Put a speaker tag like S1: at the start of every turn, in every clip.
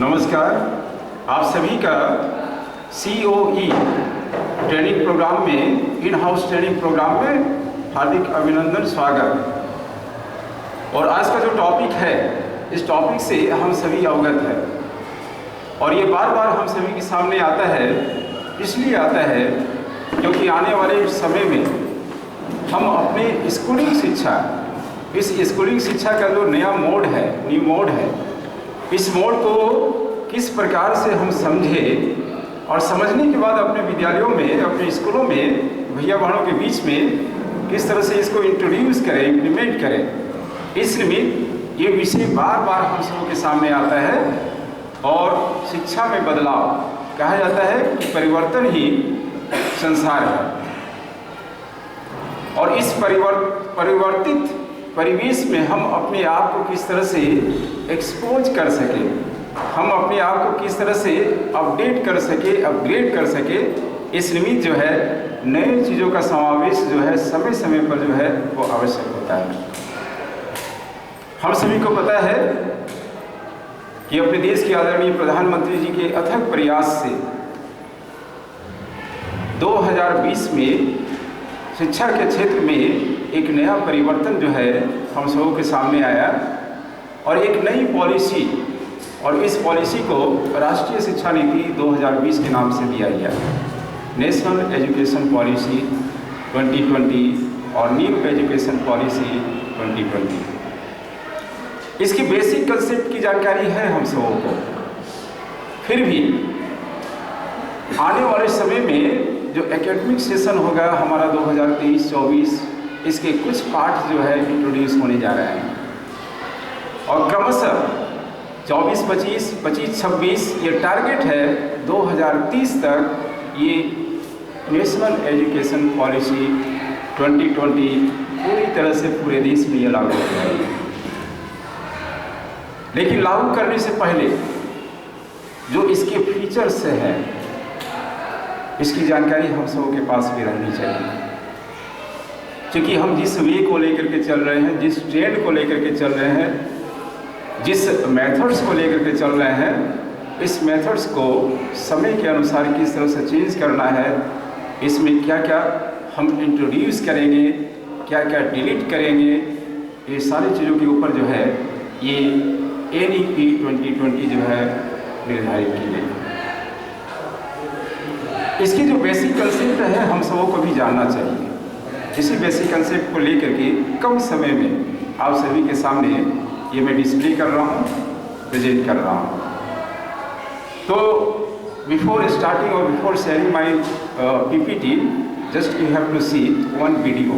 S1: नमस्कार। आप सभी का COE ट्रेनिंग प्रोग्राम में, इन हाउस ट्रेनिंग प्रोग्राम में हार्दिक अभिनंदन, स्वागत। और आज का जो टॉपिक है, इस टॉपिक से हम सभी अवगत हैं और ये बार बार हम सभी के सामने आता है। इसलिए आता है क्योंकि आने वाले समय में हम अपने स्कूलिंग शिक्षा, इस स्कूलिंग शिक्षा का जो नया मोड है, न्यू मोड है, इस मोड को किस प्रकार से हम समझें और समझने के बाद अपने विद्यालयों में, अपने स्कूलों में भैया बहनों के बीच में किस तरह से इसको इंट्रोड्यूस करें, इम्प्लीमेंट करें। इस निमित्त ये विषय बार बार हम सबों के सामने आता है। और शिक्षा में बदलाव, कहा जाता है कि परिवर्तन ही संसार है। और इस परिवर्तित परिवेश में हम अपने आप को किस तरह से एक्सपोज कर सके, हम अपने आप को किस तरह से अपडेट कर सके, अपग्रेड कर सके, इस निमित्त जो है नई चीज़ों का समावेश जो है समय समय पर जो है वो आवश्यक होता है। हम सभी को पता है कि अपने देश के आदरणीय प्रधानमंत्री जी के अथक प्रयास से 2020 में शिक्षा के क्षेत्र में एक नया परिवर्तन जो है हम सबों के सामने आया और एक नई पॉलिसी, और इस पॉलिसी को राष्ट्रीय शिक्षा नीति 2020 के नाम से दिया गया, नेशनल एजुकेशन पॉलिसी 2020 और न्यू एजुकेशन पॉलिसी 2020। इसकी बेसिक कंसेप्ट की जानकारी है हम सबों को। फिर भी आने वाले समय में जो एकेडमिक सेशन होगा हमारा 2023-24, इसके कुछ पार्ट जो है इंट्रोड्यूस होने जा रहे हैं और क्रमशः 24-25, 25-26 ये टारगेट है 2030 तक ये नेशनल एजुकेशन पॉलिसी 2020 पूरी तरह से पूरे देश में ये लागू हो जाएगी। लेकिन लागू करने से पहले जो इसके फीचर्स हैं, इसकी जानकारी हम सबों के पास भी रहनी चाहिए। क्योंकि हम जिस वे को लेकर के चल रहे हैं, जिस ट्रेंड को लेकर के चल रहे हैं, जिस मेथड्स को लेकर के चल रहे हैं, इस मेथड्स को समय के अनुसार किस तरह से चेंज करना है, इसमें क्या क्या हम इंट्रोड्यूस करेंगे, क्या क्या डिलीट करेंगे, ये सारी चीज़ों के ऊपर जो है ये NEP 2020 जो है निर्धारित की गई। इसकी जो बेसिक कंसेप्ट है हम सबों को भी जानना चाहिए। इसी बेसिक कंसेप्ट को लेकर के कम समय में आप सभी के सामने ये मैं डिस्प्ले कर रहा हूँ, प्रेजेंट कर रहा हूँ। तो बिफोर स्टार्टिंग और before sharing my PPT, just you have to see one video.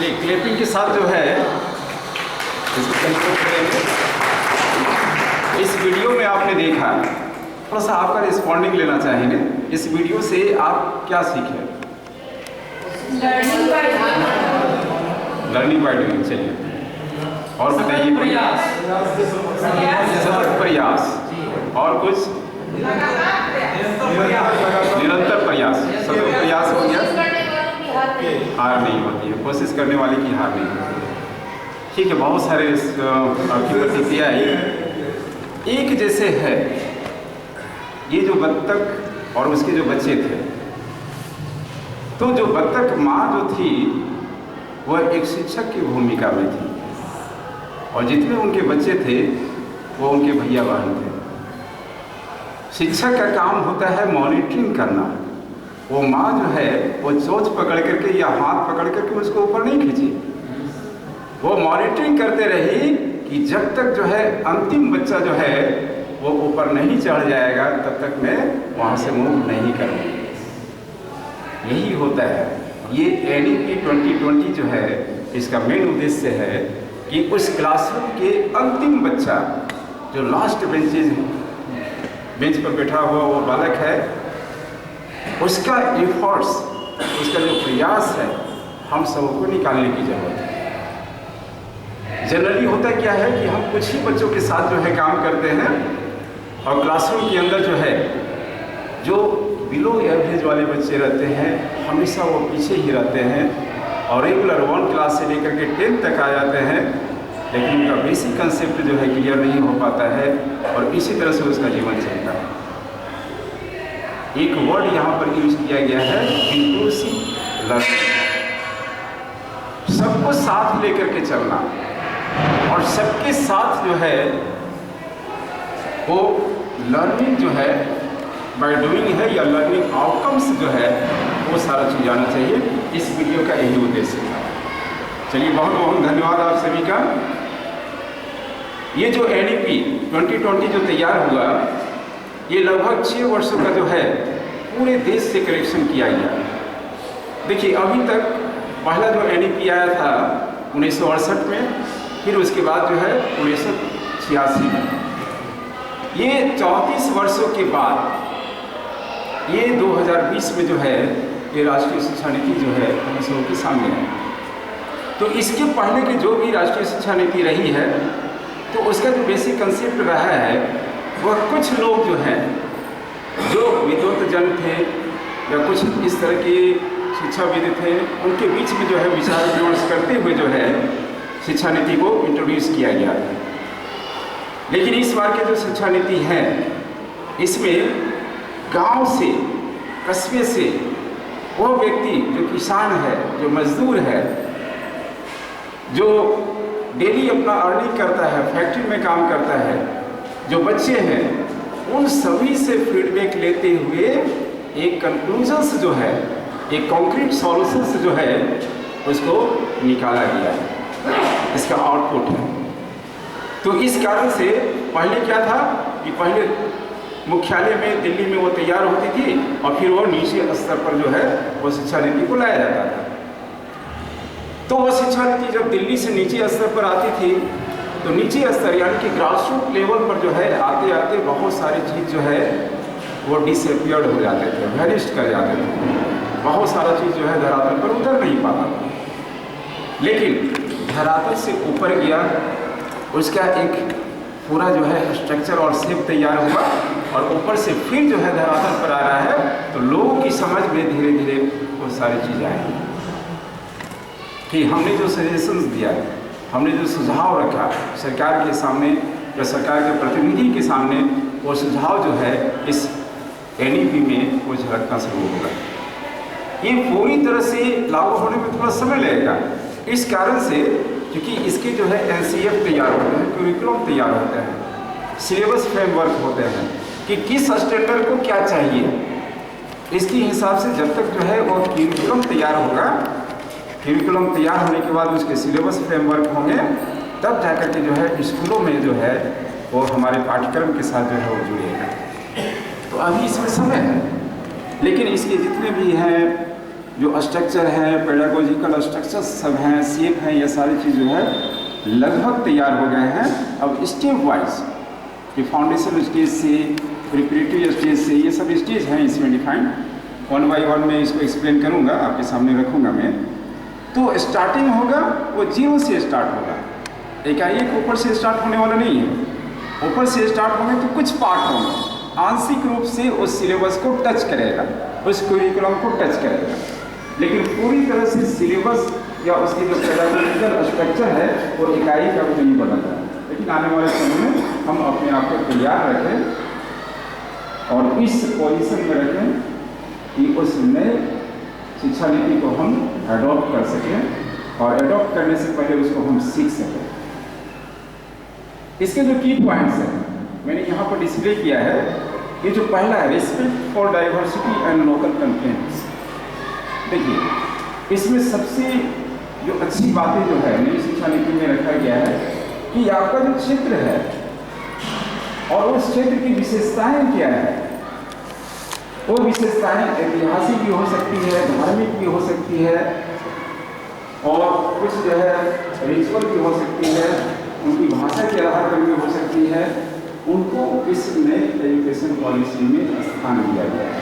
S1: चलिए क्लिपिंग के साथ जो है इसको कंक्लूड करेंगे। इस वीडियो में आपने देखा, थोड़ा सा आपका रिस्पॉन्डिंग लेना चाहेंगे। इस वीडियो से आप क्या सीखे? Learning by doing. चलिए और बताइए। सतत प्रयास और कुछ निरंतर प्रयास। सतत प्रयास हो गया, हार नहीं होती है, कोशिश करने वाले की हार नहीं होती है। ठीक है, बहुत सारे आपकी प्रतिक्रिया आई। एक जैसे है ये जो बत्तख और उसके जो बच्चे थे, तो जो बत्तख माँ जो थी वह एक शिक्षक की भूमिका में थी और जितने उनके बच्चे थे वो उनके भैया बहन थे। शिक्षक का काम होता है मॉनिटरिंग करना। वो माँ जो है वो चोंच पकड़ करके या हाथ पकड़ करके उसको ऊपर नहीं खींची, वो मॉनिटरिंग करते रही कि जब तक जो है अंतिम बच्चा जो है वो ऊपर नहीं चढ़ जाएगा तब तक मैं वहाँ से मूव नहीं करूँगी। यही होता है। ये NEP 2020 जो है इसका मेन उद्देश्य है कि उस क्लासरूम के अंतिम बच्चा जो लास्ट बेंच पर बैठा हुआ वो बालक है, उसका एफर्ट्स, उसका जो प्रयास है हम सबको निकालने की जरूरत है। जनरली होता क्या है कि हम कुछ ही बच्चों के साथ जो है काम करते हैं और क्लासरूम के अंदर जो है जो बिलो एवरेज वाले बच्चे रहते हैं हमेशा वो पीछे ही रहते हैं और रेगुलर 1 क्लास से लेकर के 10 तक आ जाते हैं, लेकिन उनका बेसिक कंसेप्ट जो है क्लियर नहीं हो पाता है और इसी तरह से उसका जीवन चलता है। एक वर्ड यहाँ पर यूज किया गया है, इंक्लूसिव लर्निंग। सबको साथ लेकर के चलना और सबके साथ जो है वो लर्निंग जो है बाय डूइंग है या लर्निंग आउटकम्स जो है वो सारा चीज़ आना चाहिए। इस वीडियो का यही उद्देश्य था। चलिए बहुत बहुत धन्यवाद आप सभी का। ये जो NEP 2020 जो तैयार हुआ ये लगभग 6 वर्षों का जो है पूरे देश से कलेक्शन किया गया। देखिए अभी तक पहला जो NEP आया था 1968 में, फिर उसके बाद जो है 1986 में। ये 34 वर्षों के बाद ये 2020 में जो है ये राष्ट्रीय शिक्षा नीति जो है हम सबों के सामने है। तो इसके पहले की जो भी राष्ट्रीय शिक्षा नीति रही है तो उसका जो बेसिक कंसेप्ट रहा है वह कुछ लोग जो हैं जो विद्वत जन थे या कुछ इस तरह के शिक्षाविद थे उनके बीच में जो है विचार विमर्श करते हुए जो है शिक्षा नीति को इंट्रोड्यूस किया गया। लेकिन इस बार की जो शिक्षा नीति है इसमें गांव से, कस्बे से वो व्यक्ति जो किसान है, जो मजदूर है, जो डेली अपना अर्निंग करता है, फैक्ट्री में काम करता है, जो बच्चे हैं, उन सभी से फीडबैक लेते हुए एक कंक्लूजन्स जो है, एक कॉन्क्रीट सॉल्यूशंस जो है उसको निकाला गया है। इसका आउटपुट है। तो इस कारण से पहले क्या था कि पहले मुख्यालय में दिल्ली में वो तैयार होती थी और फिर वो नीचे स्तर पर जो है वो शिक्षा नीति को लाया जाता था। तो वो शिक्षा नीति जब दिल्ली से नीचे स्तर पर आती थी तो नीचे स्तर यानी कि ग्रास रूट लेवल पर जो है आते आते बहुत सारी चीज़ जो है वो डिसअपियर्ड हो जाते थे, वेनिश कर जाते थे। बहुत सारा चीज़ जो है धरातल पर उतर नहीं पाता था। लेकिन धरातल से ऊपर गया, उसका एक पूरा जो है स्ट्रक्चर और शेप तैयार हुआ और ऊपर से फिर जो है धरातल पर आ रहा है तो लोगों की समझ में धीरे धीरे वो सारी चीज़ें आएंगी कि हमने जो सजेशंस दिया, हमने जो सुझाव रखा सरकार के सामने या सरकार के प्रतिनिधि के सामने, वो सुझाव जो है इस NEP में वो झलकना शुरू होगा। ये पूरी तरह से लागू होने में थोड़ा समय लगेगा, इस कारण से क्योंकि इसके जो है NCF तैयार होते हैं, करिकुलम तैयार होते हैं, सिलेबस फ्रेमवर्क होते हैं कि किस स्टैंडर्ड को क्या चाहिए। इसके हिसाब से जब तक जो है वो करिकुलम तैयार होगा, करिकुलम तैयार होने के बाद उसके सिलेबस फ्रेमवर्क होंगे, तब जाकर के जो है स्कूलों में जो है वो हमारे पाठ्यक्रम के साथ जो है वो जुड़ेगा। तो अभी इसमें समय है, लेकिन इसके जितने भी हैं जो स्ट्रक्चर है, पेडागोजिकल स्ट्रक्चर सब हैं, शेप हैं, ये सारी चीज़ जो है लगभग तैयार हो गए हैं। अब स्टेप वाइज कि फाउंडेशन स्टेज से प्रिपरेटरी स्टेज से ये सब स्टेज हैं इसमें डिफाइंड, 1 बाय 1 में इसको एक्सप्लेन करूँगा, आपके सामने रखूँगा मैं। तो स्टार्टिंग होगा वो 0 से स्टार्ट होगा, एकाएक ऊपर से स्टार्ट होने वाला नहीं है। ऊपर से स्टार्ट होंगे तो कुछ पार्ट होंगे, आंशिक रूप से उस सिलेबस को टच करेगा, उस करिकुलम को टच करेगा, लेकिन पूरी तरह से सिलेबस या उसकी जो पेडागोजिकल स्ट्रक्चर है वो इकाई का नहीं बदलता है। लेकिन आने वाले समय में हम अपने आप को तैयार रखें और इस पोजीशन में रखें कि उस नए शिक्षा नीति को हम एडॉप्ट कर सकें और एडॉप्ट करने से पहले उसको हम सीख सकें। इसके जो की पॉइंट्स हैं मैंने यहाँ पर डिस्प्ले किया है। ये जो पहला है, respect for diversity and local contents. देखिए इसमें सबसे जो अच्छी बातें जो है नई शिक्षा नीति में रखा गया है कि आपका जो क्षेत्र है और उस क्षेत्र की विशेषताएं क्या है, वो विशेषताएं ऐतिहासिक भी हो सकती है, धार्मिक भी हो सकती है और कुछ जो है रिचुअल भी हो सकती है, उनकी भाषा के आधार पर भी हो सकती है। उनको इस नए एजुकेशन पॉलिसी में स्थान दिया गया है।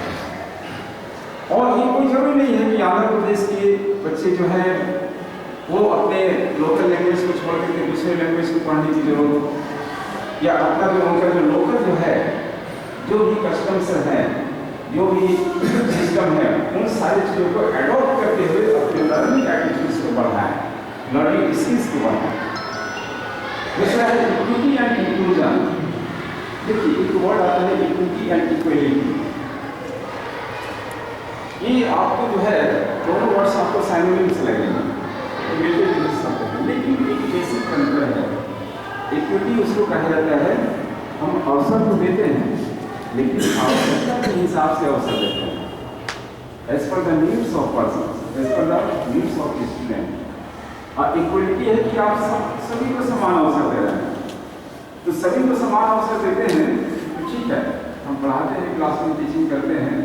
S1: और ये कोई जरूरी नहीं है कि आंध्र प्रदेश के बच्चे जो हैं वो अपने लोकल लैंग्वेज को छोड़ करके दूसरे लैंग्वेज को पढ़ने की जरूरत हो, या अपना जो उनका जो लोकल जो है, जो भी कस्टम्स हैं, जो भी सिस्टम है, उन सारी चीज़ों को एडॉप्ट करते हुए अपने लर्निंग एक्टिविटीज को बढ़ाएं, लर्निंग स्किल्स को बढ़ाएं। दूसरा है इक्विटी एंड इंक्लूजन। देखिए एक वर्ड आता है इक्विटी एंड इक्वलिटी। ये आपको जो है दोनों वर्ड्स आपको साइनोनिम्स लगेंगे, लेकिन एक बेसिक अंतर है। इक्विटी उसको कहा जाता है हम अवसर तो देते हैं लेकिन आवश्यकता के हिसाब से अवसर देते हैं, as per the needs of person, as per the needs of student. और इक्वलिटी है कि आप सभी को समान अवसर दे रहे हैं। तो सभी को समान अवसर देते हैं तो ठीक है, हम पढ़ाते हैं, क्लास में टीचिंग करते हैं,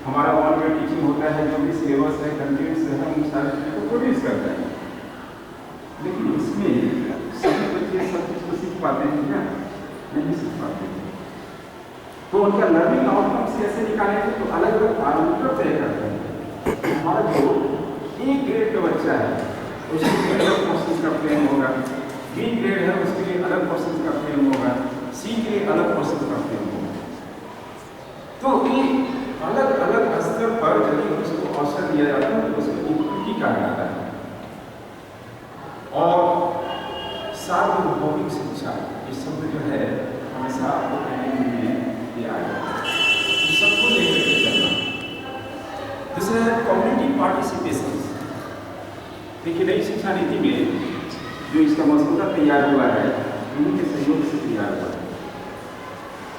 S1: हमारा ऑन वे टीचिंग होता है, जो भी सिलेबस है, कंटेंट्स है, हम सारी चीज़ों को प्रोड्यूस करते हैं। लेकिन इसमें सभी बच्चे सब चीज़ को सीख पाते हैं क्या? नहीं सीख पाते हैं। तो उनका लर्निंग आउटकम्स कैसे निकालेंगे? तो अलग अलग पैरामीटर तय करते हैं। हमारा जो ए ग्रेड का बच्चा है उसके लिए अलग क्वेश्चन का फ्रेम होगा, बी ग्रेड है उसके लिए अलग क्वेश्चन का फ्रेम होगा, सी के लिए अलग क्वेश्चन का फ्रेम होगा। तो ये अलग अलग स्तर पर जब उसको अवसर दिया जाता है तो उसको इक्विटी कहा जाता है। और सार्वभौमिक शिक्षा ये शब्द जो है हमेशा आपको कहने में दिया जाता है, सबको लेकर के चलना। दूसरा है कम्युनिटी पार्टिसिपेशन। देखिए नई शिक्षा नीति में जो इसका मसौदा तैयार हुआ है उन्हीं के सहयोग से तैयार हुआ है।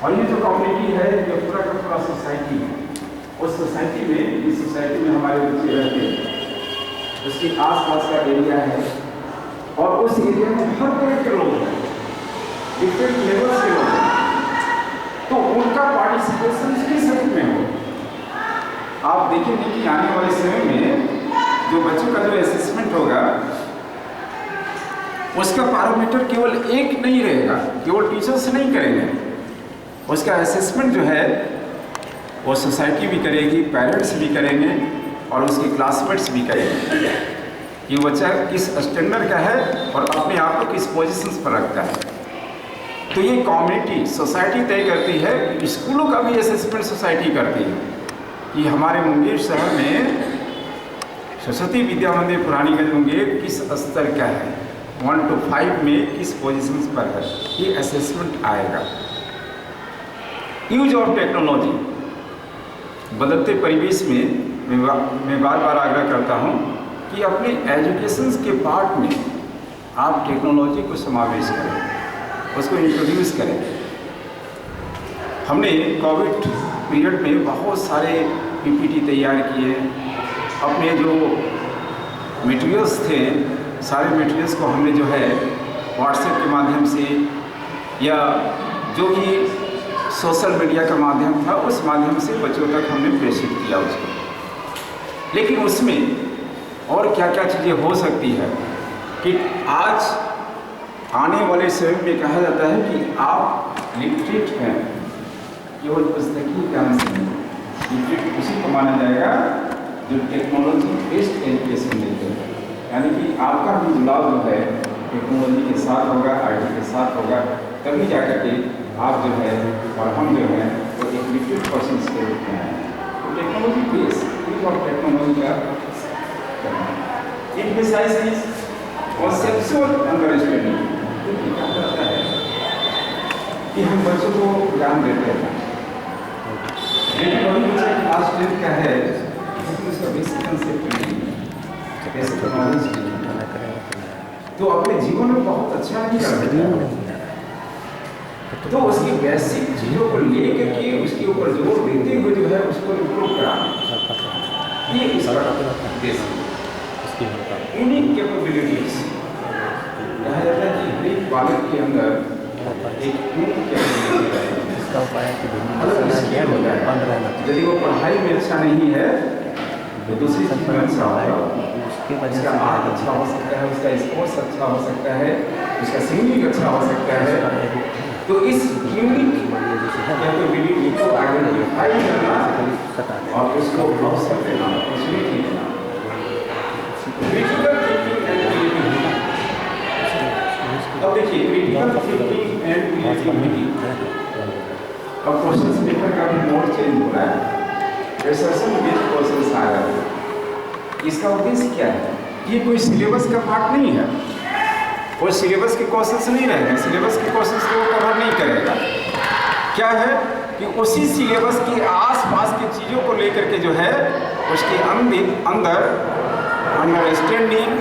S1: और ये जो कम्युनिटी है ये पूरा का पूरा सोसाइटी है। उस सोसाइटी में, इस सोसाइटी में हमारे बच्चे रहते हैं, उसके आसपास का एरिया है और उस एरिया में हर तरह के लोग हैं, डिफरेंट लेवल्स के लोग हैं। तो उनका पार्टिसिपेशन किस रूप में हो? आप देखेंगे कि आने वाले समय में जो बच्चों का जो असेसमेंट होगा उसका पैरामीटर केवल एक नहीं रहेगा, केवल टीचर्स नहीं करेंगे। उसका असेसमेंट जो है वो सोसाइटी भी करेगी, पेरेंट्स भी करेंगे और उसके क्लासमेट्स भी करेंगे कि बच्चा किस स्टैंडर्ड का है और अपने आप को किस पोजीशंस पर रखता है। तो ये कम्युनिटी सोसाइटी तय करती है। स्कूलों का भी असेसमेंट सोसाइटी करती है कि हमारे मुंगेर शहर में सरस्वती विद्या मंदिर पुरानीगंज मुंगेर किस स्तर का है, 1 to 5 में किस पोजीशंस पर है, ये असेसमेंट आएगा। Use of technology. बदलते परिवेश में मैं बार बार आग्रह करता हूँ कि अपने एजुकेशन के पार्ट में आप टेक्नोलॉजी को समावेश करें, उसको इंट्रोड्यूस करें। हमने कोविड पीरियड में बहुत सारे पीपीटी तैयार किए, अपने जो मटेरियल्स थे सारे मटेरियल्स को हमने जो है व्हाट्सएप के माध्यम से या जो भी सोशल मीडिया का माध्यम था उस माध्यम से बच्चों तक हमने प्रेषित किया उसको। लेकिन उसमें और क्या क्या चीज़ें हो सकती है कि आज आने वाले समय में कहा जाता है कि आप लिटरेट हैं, केवल पुस्तकीय ज्ञान से नहीं। लिटरेट उसी को माना जाएगा जो टेक्नोलॉजी बेस्ड एजुकेशन देते हैं, यानी कि आपका भी जुड़ाव जो है टेक्नोलॉजी के साथ होगा, IT के साथ होगा, तभी जाकर के आप जो है और हम जो है वो एक लिटरेट पर्सन के रूप में आए। तो टेक्नोलॉजी बेस्ड और टेक्नोलॉजी का emphasizes conceptual understanding। कहा जाता है कि हम बच्चों को ज्ञान देते हैं, लेकिन अभी बच्चा क्लास 10 का है लेकिन उसका बेसिक कंसेप्ट नहीं है, बेसिक नॉलेज नहीं है, तो अपने जीवन में बहुत अच्छा नहीं कर सकता। तो उसकी बेसिक चीज़ों को लेकर के उसके ऊपर जोर देते हुए जो है उसको इम्प्रूव कराना, ये उसका बेसिक यूनिक कैपेबिलिटीज। कहा जाता है कि हर एक बालक के अंदर एक यूनिक कैपेबिलिटी है,
S2: इसका उपाय है कि
S1: बंद रहना। यदि वो पढ़ाई में अच्छा नहीं है तो दूसरी चीज में अच्छा होगा,
S2: उसके वजह
S1: उसका आर्ट अच्छा हो सकता है, उसका स्पोर्ट्स अच्छा हो सकता है, उसका सिंगिंग अच्छा हो सकता है। तो इस यूनिक कैपेबिलिटी को आइडेंटिफाई करना और उसको अवसर देना, अपॉर्चुनिटी देना। Critical thinking and creativity. अब देखिए क्रिटिकल थिंकिंग एंड क्रिएटिविटी, अब क्वेश्चन पेपर का भी मोड चेंज हो रहा है, रिसर्चल बेस्ड क्वेश्चंस आ रहे हैं। इसका उद्देश्य क्या है? ये कोई सिलेबस का पार्ट नहीं है, कोई सिलेबस के क्वेश्चंस नहीं रहेंगे, सिलेबस के क्वेश्चंस को कवर नहीं करेगा। क्या है कि उसी सिलेबस के आसपास की चीज़ों को लेकर के जो है उसके अंदर अंडरस्टैंडिंग,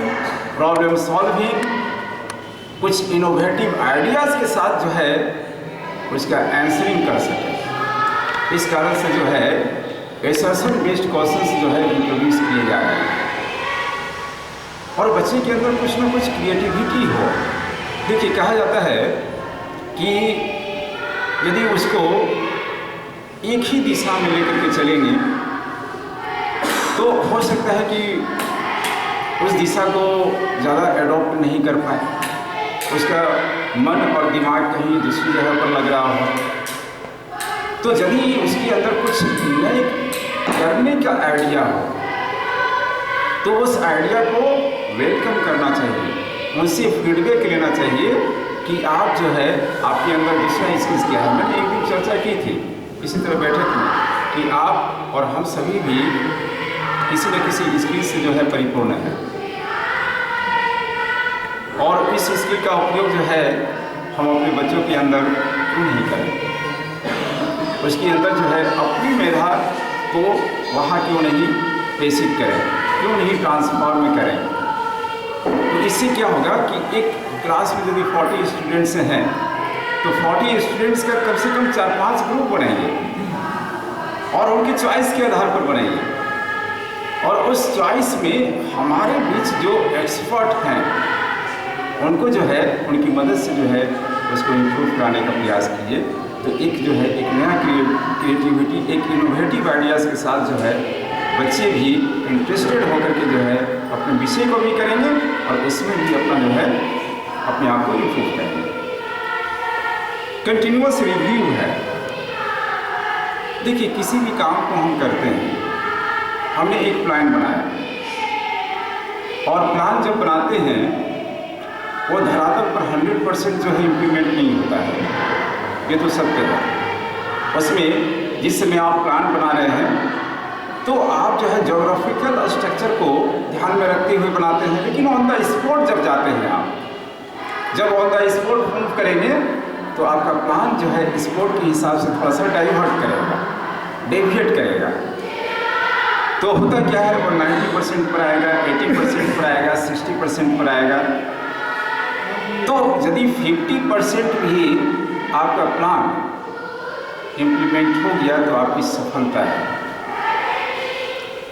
S1: प्रॉब्लम सॉल्विंग, कुछ इनोवेटिव आइडियाज़ के साथ जो है उसका आंसरिंग कर सके। इस कारण से जो है रिसर्चल बेस्ड क्वेश्चंस जो है इंट्रोड्यूस किए जा रहे हैं और बच्चे के अंदर कुछ ना कुछ क्रिएटिविटी हो। देखिए कहा जाता है कि यदि उसको एक ही दिशा में लेकर के चलेंगे तो हो सकता है कि उस दिशा को ज़्यादा एडॉप्ट नहीं कर पाए, उसका मन और दिमाग कहीं दूसरी जगह पर लग रहा हो। तो यदि उसके अंदर कुछ नए करने का आइडिया हो तो उस आइडिया को वेलकम करना चाहिए, उनसे फीडबैक लेना चाहिए कि आप जो है आपके अंदर दूसरा स्किल्स क्या है। मैंने एक दिन चर्चा की थी इसी तरह बैठक में कि आप और हम सभी भी किसी न किसी स्किल से जो है परिपूर्ण है और इस स्किल का उपयोग जो है हम अपने बच्चों के अंदर क्यों नहीं करें, उसके अंदर जो है अपनी मेधा को वहाँ क्यों नहीं प्रेषित करें, क्यों नहीं ट्रांसफॉर्म करें। तो इससे क्या होगा कि एक क्लास में यदि 40 स्टूडेंट्स हैं तो 40 स्टूडेंट्स का कम से कम 4-5 ग्रुप बनाएंगे और उनकी चॉइस के आधार पर बनाएंगे और उस चॉइस में हमारे बीच जो एक्सपर्ट हैं उनको जो है उनकी मदद से जो है उसको इम्प्रूव कराने का प्रयास कीजिए। तो एक जो है एक नया क्रिएटिविटी, एक इनोवेटिव आइडियाज़ के साथ जो है बच्चे भी इंटरेस्टेड होकर के जो है अपने विषय को भी करेंगे और उसमें भी अपना जो है अपने आप को इम्प्रूव करेंगे। कंटिन्यूअस रिव्यू है। देखिए किसी भी काम को हम करते हैं, हमने एक प्लान बनाया और प्लान जब बनाते हैं वो धरातल पर 100% जो है इम्प्लीमेंट नहीं होता है, ये तो सत्य है। उसमें जिस समय आप प्लान बना रहे हैं तो आप जो है ज्योग्राफिकल स्ट्रक्चर को ध्यान में रखते हुए बनाते हैं, लेकिन ऑन द स्पॉट जब जाते हैं आप जब ऑन द स्पॉट मूव करेंगे तो आपका प्लान जो है स्पॉट के हिसाब से थोड़ा सा डाइवर्ट करेगा, डेविएट करेगा। तो होता क्या है वो 90% पर आएगा, 80% पर आएगा, 60% पर आएगा। तो यदि 50% भी आपका प्लान इम्प्लीमेंट हो गया तो आपकी सफलता है।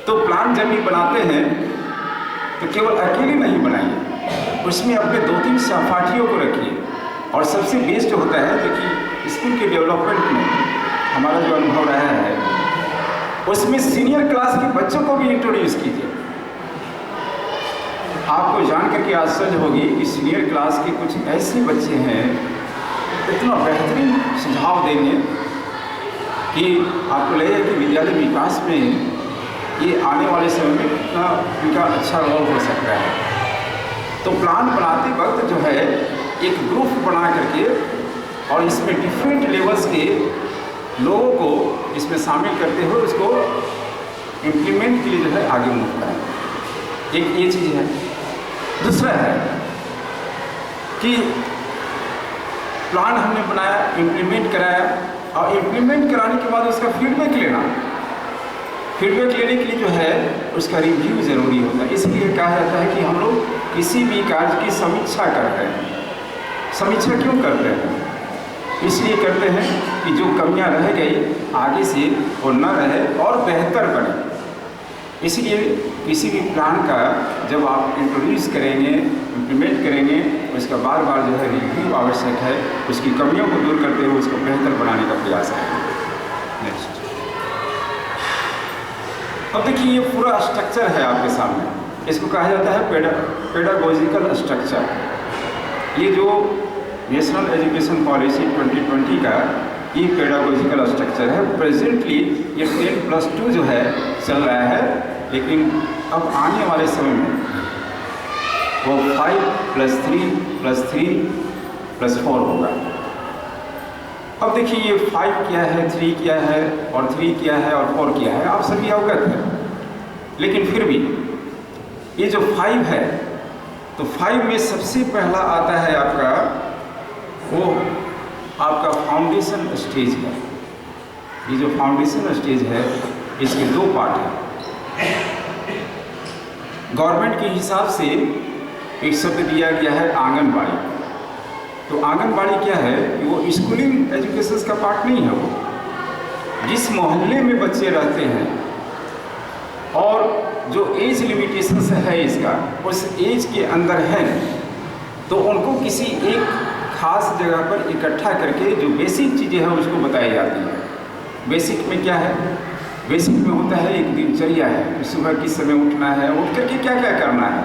S1: तो प्लान जब भी बनाते हैं तो केवल अकेले नहीं बनाइए, उसमें अपने 2-3 सहपाठियों को रखिए। और सबसे बेस्ट होता है देखिए स्कूल के डेवलपमेंट में हमारा जो अनुभव रहा है उसमें सीनियर क्लास के बच्चों को भी इंट्रोड्यूस कीजिए। आपको जान करके आश्चर्य होगी कि सीनियर क्लास के कुछ ऐसे बच्चे हैं इतना बेहतरीन सुझाव देंगे कि आपको लगेगा कि विद्यालय विकास में ये आने वाले समय में कितना उनका अच्छा रोल हो सकता है। तो प्लान बनाते वक्त जो है एक ग्रुप बना करके और इसमें डिफरेंट लेवल्स के लोगों को इसमें शामिल करते हुए उसको इम्प्लीमेंट के लिए जो है आगे मूव करें। एक ये चीज़ है। दूसरा है कि प्लान हमने बनाया, इम्प्लीमेंट कराया और इम्प्लीमेंट कराने के बाद उसका फीडबैक लेना। फीडबैक लेने के लिए जो है उसका रिव्यू ज़रूरी होता है। इसलिए कहा जाता है कि हम लोग किसी भी कार्य की समीक्षा करते हैं। समीक्षा क्यों करते हैं? इसलिए करते हैं कि जो कमियां रह गई आगे से वो न रहे और बेहतर बने। इसलिए किसी भी प्लान का जब आप इंट्रोड्यूस करेंगे, इम्प्लीमेंट करेंगे, उसका बार बार जो है रिव्यू आवश्यक है। उसकी कमियों को दूर करते हुए उसको बेहतर बनाने का प्रयास करेंगे। नेक्स्ट। अब देखिए ये पूरा स्ट्रक्चर है आपके सामने। इसको कहा जाता है पेडागोजिकल स्ट्रक्चर। ये जो नेशनल एजुकेशन पॉलिसी 2020 का ये पेडागोजिकल स्ट्रक्चर है। प्रेजेंटली ये 10+2 जो है चल रहा है, लेकिन अब आने वाले समय में वो 5+3+3+4 होगा। अब देखिए ये 5 क्या है, 3 क्या है और 3 क्या है और 4 क्या है, आप सभी अवगत हैं। लेकिन फिर भी ये जो 5 है तो 5 में सबसे पहला आता है आपका वो आपका फाउंडेशन स्टेज है। ये जो फाउंडेशन स्टेज है इसके 2 पार्ट हैं। गवर्नमेंट के हिसाब से एक शब्द दिया गया है आंगनबाड़ी। तो आंगनबाड़ी क्या है कि वो स्कूलिंग एजुकेशन का पार्ट नहीं है। वो जिस मोहल्ले में बच्चे रहते हैं और जो एज लिमिटेशन है इसका, उस एज के अंदर है, तो उनको किसी एक खास जगह पर इकट्ठा करके जो बेसिक चीज़ें हैं उसको बताई जाती है। बेसिक में क्या है? बेसिक में होता है एक दिनचर्या है, सुबह किस समय उठना है, उठ करके क्या क्या करना है।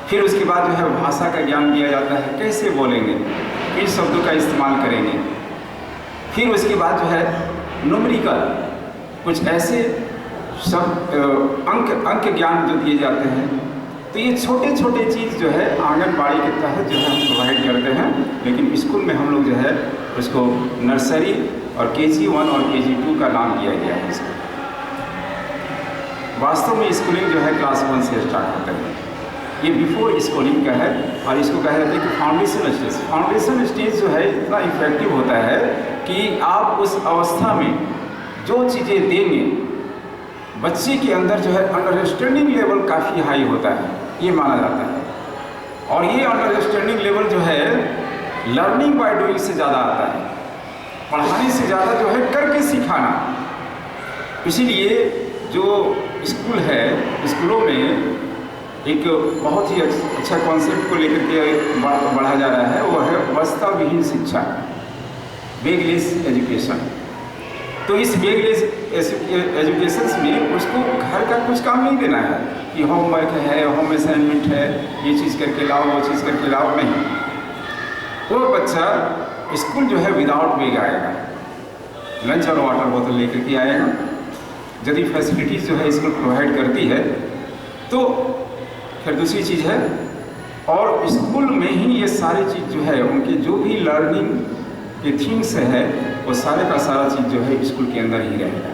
S1: फिर उसके बाद जो है भाषा का ज्ञान दिया जाता है, कैसे बोलेंगे, किन शब्दों का इस्तेमाल करेंगे। फिर उसके बाद जो है न्यूमेरिकल कुछ ऐसे सब अंक ज्ञान जो दिए जाते हैं। तो ये छोटे छोटे चीज़ जो है आंगनबाड़ी के तहत जो है हम प्रोवाइड करते हैं। लेकिन स्कूल में हम लोग जो है उसको नर्सरी और KG1 और KG2 का नाम दिया गया है। इसको वास्तव में स्कूलिंग जो है क्लास 1 से स्टार्ट होता है। ये बिफोर स्कूलिंग का है और इसको कहा जाता है कि फाउंडेशन स्टेज। फाउंडेशन स्टेज जो है इतना इफेक्टिव होता है कि आप उस अवस्था में जो चीज़ें देंगे बच्चे के अंदर जो है अंडरस्टैंडिंग लेवल काफ़ी हाई होता है, ये माना जाता है। और ये अंडरस्टैंडिंग लेवल जो है लर्निंग बाय डूइंग से ज़्यादा आता है, पढ़ाने से ज़्यादा जो है करके सिखाना। इसीलिए जो स्कूल है, स्कूलों में एक बहुत ही अच्छा कॉन्सेप्ट को लेकर के बढ़ा जा रहा है, वो है वस्ता विहीन शिक्षा, बैगलेस एजुकेशन। तो इस बैगलेस एजुकेशन में उसको घर का कुछ काम नहीं देना है कि होमवर्क है, होम असाइनमेंट है, ये चीज़ करके लाओ, वो चीज़ करके लाओ, नहीं। वो बच्चा स्कूल जो है विदाउट बैग आएगा, लंच और वाटर बोतल लेकर के आएगा। यदि फैसिलिटीज़ जो है स्कूल प्रोवाइड करती है तो फिर दूसरी चीज़ है, और स्कूल में ही ये सारी चीज़ जो है उनकी जो भी लर्निंग के थिंग्स है वो सारे का सारा चीज़ जो है स्कूल के अंदर ही रहेगा।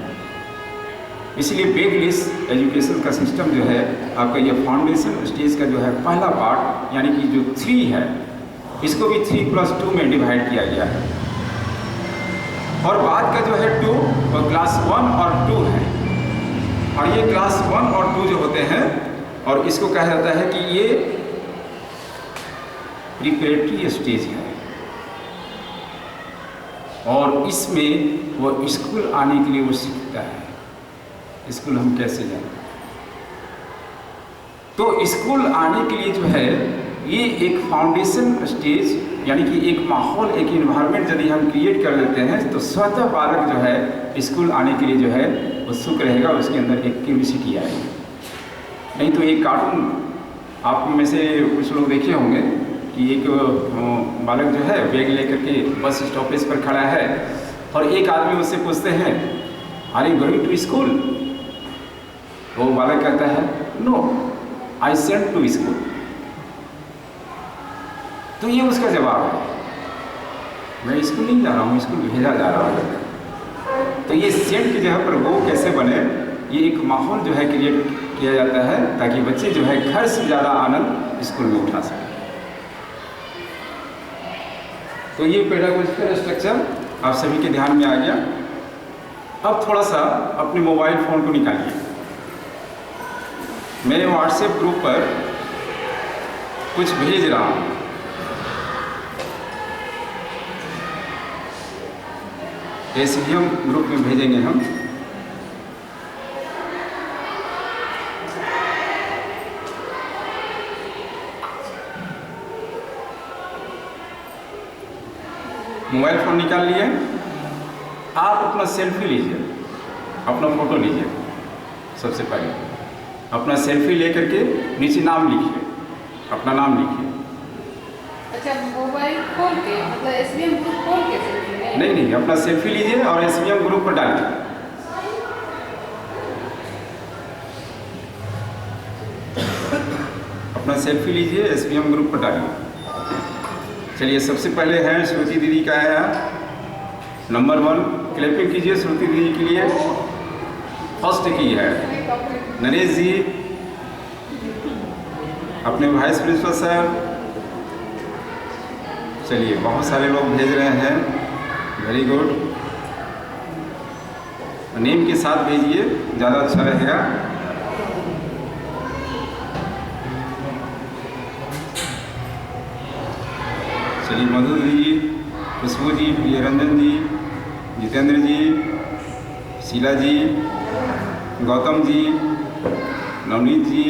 S1: इसलिए बैगलेस एजुकेशन का सिस्टम जो है आपका ये फाउंडेशन स्टेज का जो है पहला पार्ट, यानी कि जो 3 है, इसको भी 3+2 में डिवाइड किया गया है। और बाद का जो है 2 वो क्लास 1 और 2 है। और ये क्लास 1 और 2 जो होते हैं, और इसको कहा जाता है कि ये प्रिपरेटरी स्टेज है। और इसमें वो स्कूल आने के लिए वो सीखता है स्कूल हम कैसे जाएं। तो स्कूल आने के लिए जो है ये एक फाउंडेशन स्टेज, यानी कि एक माहौल, एक इन्वायरमेंट यदि हम क्रिएट कर देते हैं तो स्वतः बालक जो है स्कूल आने के लिए जो है उत्सुक रहेगा, उसके अंदर एक क्यूरियोसिटी आएगी। नहीं तो एक कार्टून आप में से कुछ लोग देखे होंगे कि एक बालक जो है बैग लेकर के बस स्टॉपेज पर खड़ा है और एक आदमी उससे पूछते हैं are you going to school? वो बालक कहता है no I sent to school. तो ये उसका जवाब है, मैं स्कूल नहीं जा रहा हूँ, स्कूल भेजा जा रहा हूँ। तो ये सेंट की जगह पर वो कैसे बने, ये एक माहौल जो है क्रिएट किया जाता है ताकि बच्चे जो है घर से ज़्यादा आनंद स्कूल में उठा सकें। तो ये पेडागोजिकल स्ट्रक्चर आप सभी के ध्यान में आ गया। अब थोड़ा सा अपने मोबाइल फ़ोन को निकालिए। मैं व्हाट्सएप ग्रुप पर कुछ भेज रहा हूँ। एसवीएम ग्रुप में भेजेंगे हम। मोबाइल फ़ोन निकाल लिए, आप अपना सेल्फी लीजिए, अपना फ़ोटो लीजिए। सबसे पहले अपना सेल्फी लेकर के नीचे नाम लिखिए, अपना नाम लिखिए।
S3: अच्छा, मोबाइल खोल के मतलब एसवीएम ग्रुप खोल के सेल्फी लें?
S1: नहीं, अपना सेल्फी लीजिए और एसवीएम ग्रुप पर डालिए। अपना सेल्फी लीजिए, एसवीएम ग्रुप पर डालिए। चलिए, सबसे पहले है श्रुति दीदी का है नंबर 1। क्लैपिंग कीजिए श्रुति दीदी के लिए। फर्स्ट की है नरेश जी, अपने वाइस प्रिंसिपल सर। चलिए, बहुत सारे लोग भेज रहे हैं, वेरी गुड। नेम के साथ भेजिए, ज़्यादा अच्छा रहेगा। चलिए, मधु जी, खुशबू जी, प्रिय रंजन जी, जितेंद्र जी, शीला जी, गौतम जी, नवनीत जी।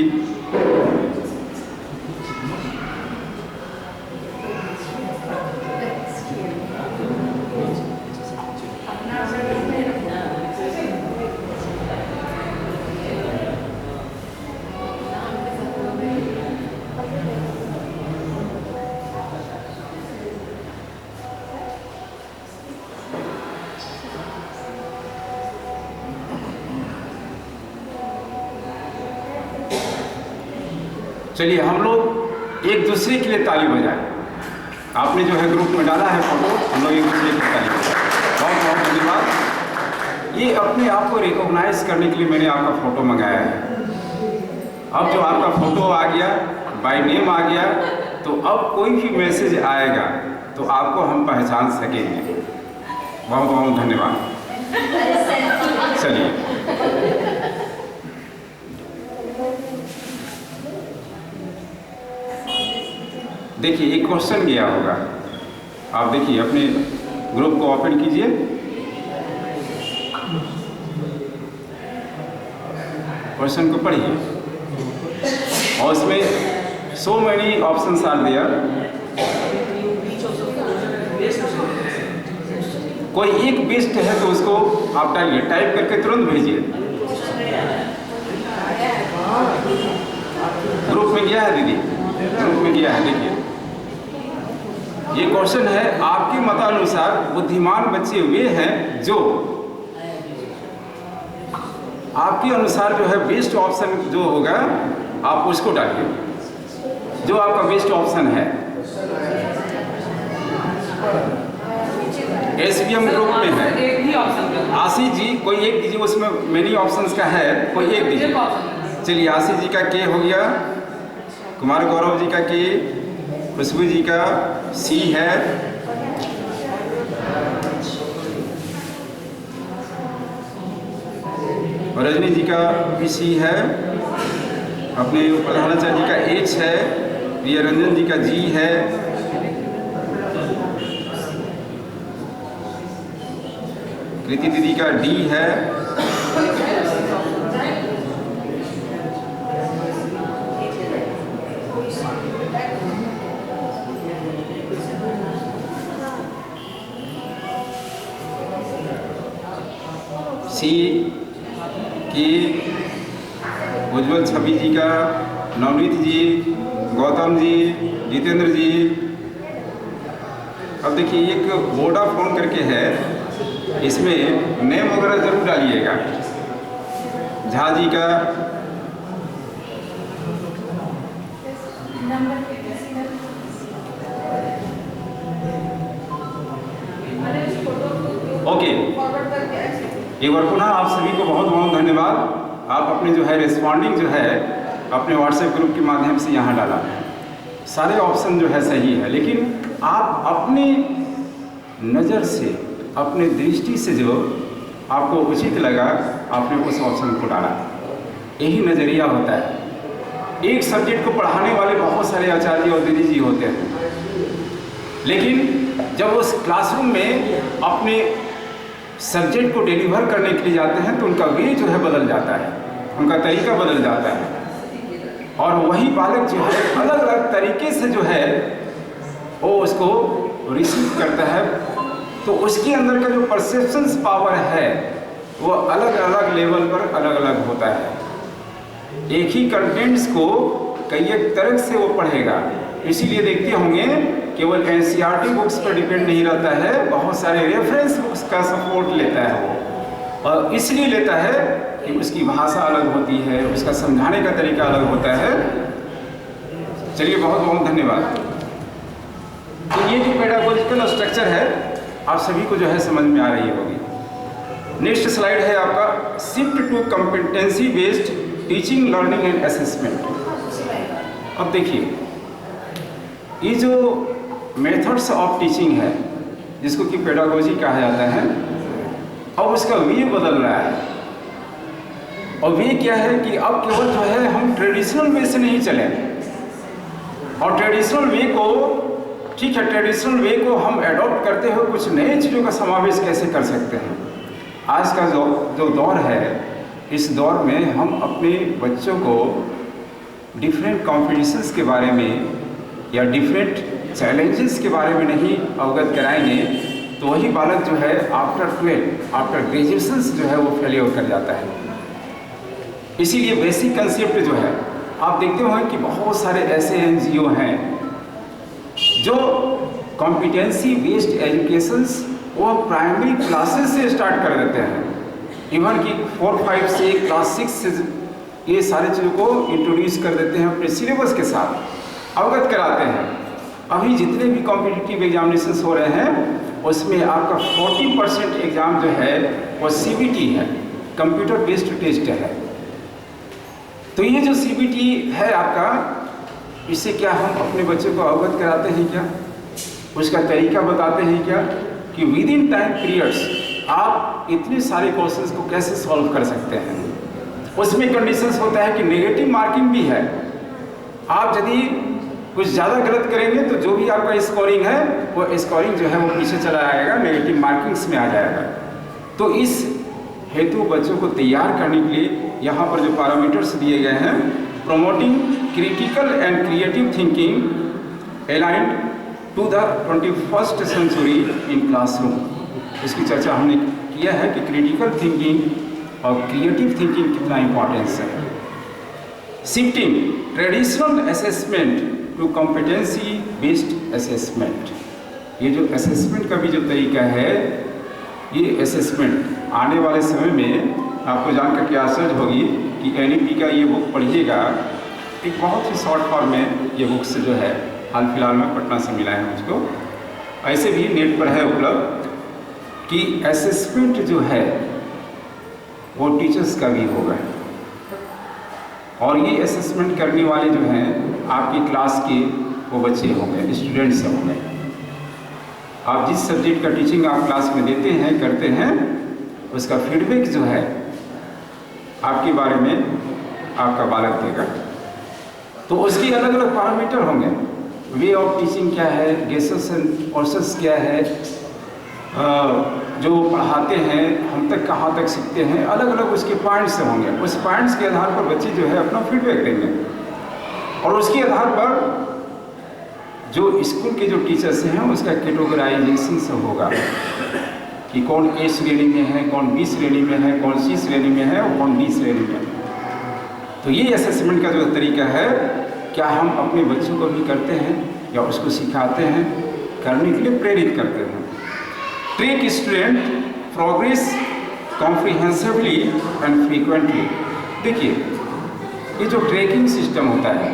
S1: चलिए, हम लोग एक दूसरे के लिए ताली बजाएं। आपने जो है ग्रुप में डाला है फोटो, हम लोग एक दूसरे की ताली बजाएं। बहुत बहुत धन्यवाद। ये अपने आप को रिकॉग्नाइज करने के लिए मैंने आपका फ़ोटो मंगाया है। अब जो आपका फ़ोटो आ गया, बाय नेम आ गया, तो अब कोई भी मैसेज आएगा तो आपको हम पहचान सकेंगे। बहुत बहुत धन्यवाद। चलिए, देखिए, एक क्वेश्चन गया होगा, आप देखिए, अपने ग्रुप को ओपन कीजिए। क्वेश्चन को पढ़िए और उसमें so many options are there. कोई एक बेस्ट है तो उसको आप डालिए, टाइप करके तुरंत भेजिए। ग्रुप में गया है दीदी, ग्रुप में गया है। देखिए, ये क्वेश्चन है, आपके मतानुसार बुद्धिमान बच्चे वे हैं जो, आपके अनुसार जो है बेस्ट ऑप्शन जो होगा आप उसको डालिए, जो आपका बेस्ट ऑप्शन है। एसवीएम ग्रुप में है।
S3: एक ही ऑप्शन,
S1: आशीष जी कोई एक दीजिए, उसमें मेनी ऑप्शंस का है, कोई एक दीजिए। चलिए, आशीष जी का के हो गया, कुमार गौरव जी का के, खुशबू जी का सी है, और रजनी जी का भी सी है, अपने प्रधानाचार्य जी का एच है, प्रिय रंजन जी का जी है, कृति दीदी का डी है, सी के उज्ज्वल छवि जी का, नवनीत जी, गौतम जी, जितेंद्र जी। अब देखिए एक वोडाफोन करके है, इसमें नेम वगैरह जरूर डालिएगा। झा जी का,
S3: नंबर
S1: ओके।
S3: फॉरवर्ड करके
S1: एक बार पुनः आप सभी को बहुत बहुत धन्यवाद। आप अपने जो है रिस्पॉन्डिंग जो है अपने व्हाट्सएप ग्रुप के माध्यम से यहाँ डाला। सारे ऑप्शन जो है सही है, लेकिन आप अपनी नज़र से, अपने दृष्टि से जो आपको उचित लगा आपने उस ऑप्शन को डाला। यही नज़रिया होता है। एक सब्जेक्ट को पढ़ाने वाले बहुत सारे आचार्य और दीदी जी होते हैं, लेकिन जब उस क्लासरूम में अपने सब्जेक्ट को डिलीवर करने के लिए जाते हैं तो उनका वे जो है बदल जाता है, उनका तरीका बदल जाता है, और वही बालक जो है अलग अलग तरीके से जो है वो उसको रिसीव करता है। तो उसके अंदर का जो परसेप्शंस पावर है वो अलग अलग लेवल पर अलग अलग होता है। एक ही कंटेंट्स को कई एक तरह से वो पढ़ेगा। इसीलिए देखते होंगे केवल एनसीईआरटी बुक्स पर डिपेंड नहीं रहता है, बहुत सारे रेफरेंस बुक्स का सपोर्ट लेता है वो, और इसलिए लेता है कि उसकी भाषा अलग होती है, उसका समझाने का तरीका अलग होता है। चलिए बहुत बहुत धन्यवाद। तो ये जो पेडागोजिकल स्ट्रक्चर है आप सभी को जो है समझ में आ रही होगी। नेक्स्ट स्लाइड है आपका shift to competency based teaching, learning and assessment. अब देखिए ये जो मेथड्स ऑफ टीचिंग है जिसको कि पेडागोजी कहा जाता है, अब उसका वे बदल रहा है। और वे क्या है कि अब केवल जो है हम ट्रेडिशनल वे से नहीं चले, और ट्रेडिशनल वे को ठीक है, ट्रेडिशनल वे को हम एडॉप्ट करते हुए कुछ नए चीज़ों का समावेश कैसे कर सकते हैं। आज का जो दौर है, इस दौर में हम अपने बच्चों को डिफरेंट कॉम्पिटिशन्स के बारे में या डिफरेंट चैलेंजेस के बारे में नहीं अवगत कराएंगे तो वही बालक जो है आफ्टर 12, आफ्टर ग्रेजुएशन जो है वो फेलियर कर जाता है। इसीलिए बेसिक कंसेप्ट जो है आप देखते होंगे कि बहुत सारे ऐसे NGO हैं जो कॉम्पिटेंसी बेस्ड एजुकेशंस वो प्राइमरी क्लासेस से स्टार्ट कर देते हैं, इवन कि 4, 5 से क्लास 6 से ये सारी चीज़ों को इंट्रोड्यूस कर देते हैं, अपने सिलेबस के साथ अवगत कराते हैं। अभी जितने भी कॉम्पिटिटिव एग्जामिनेशंस हो रहे हैं उसमें आपका 40% एग्ज़ाम जो है वो CBT है, कंप्यूटर बेस्ड टेस्ट है। तो ये जो CBT है आपका, इससे क्या हम अपने बच्चों को अवगत कराते हैं क्या, उसका तरीका बताते हैं क्या कि विद इन टाइम पीरियड्स आप इतने सारे क्वेश्चंस को कैसे सॉल्व कर सकते हैं। उसमें कंडीशंस होता है कि नेगेटिव मार्किंग भी है। आप यदि कुछ ज़्यादा गलत करेंगे तो जो भी आपका स्कोरिंग है वो स्कोरिंग जो है वो पीछे चला आएगा, नेगेटिव मार्किंग्स में आ जाएगा। तो इस हेतु बच्चों को तैयार करने के लिए यहाँ पर जो पैरामीटर्स दिए गए हैं, promoting critical and creative thinking aligned to the 21st century in classroom। इसकी चर्चा हमने किया है कि क्रिटिकल थिंकिंग और क्रिएटिव थिंकिंग कितना इम्पोर्टेंस है। Shifting traditional assessment to competency based assessment. ये जो असेसमेंट का भी जो तरीका है, ये असेसमेंट आने वाले समय में आपको जानकर के आश्चर्य होगी कि NEP का ये बुक पढ़िएगा, एक बहुत ही शॉर्ट फॉर्म में ये बुक्स जो है हाल फिलहाल में पटना से मिला है मुझको, ऐसे भी नेट पर है उपलब्ध, कि असेसमेंट जो है वो टीचर्स का भी होगा, और ये असेसमेंट करने वाले जो हैं आपकी क्लास के वो बच्चे होंगे, स्टूडेंट्स होंगे। आप जिस सब्जेक्ट का टीचिंग आप क्लास में देते हैं, करते हैं, उसका फीडबैक जो है आपके बारे में आपका बालक देगा। तो उसकी अलग अलग पैरामीटर होंगे, वे ऑफ टीचिंग क्या है, गेसेस एंड प्रोसेस क्या है, जो पढ़ाते हैं हम तक कहाँ तक सीखते हैं, अलग अलग उसके पॉइंट्स होंगे। उस पॉइंट्स के आधार पर बच्चे जो है अपना फीडबैक देंगे, और उसके आधार पर जो स्कूल के जो टीचर्स हैं उसका कैटेगराइजेशन सब होगा। कि कौन ए श्रेणी में है, कौन बी श्रेणी में है, कौन सी श्रेणी में है और कौन डी श्रेणी में है। तो ये असेसमेंट का जो तरीका है, क्या हम अपने बच्चों को भी करते हैं या उसको सिखाते हैं, करने के लिए प्रेरित करते हैं। Track student progress comprehensively and frequently. देखिए, ये जो ट्रैकिंग सिस्टम होता है,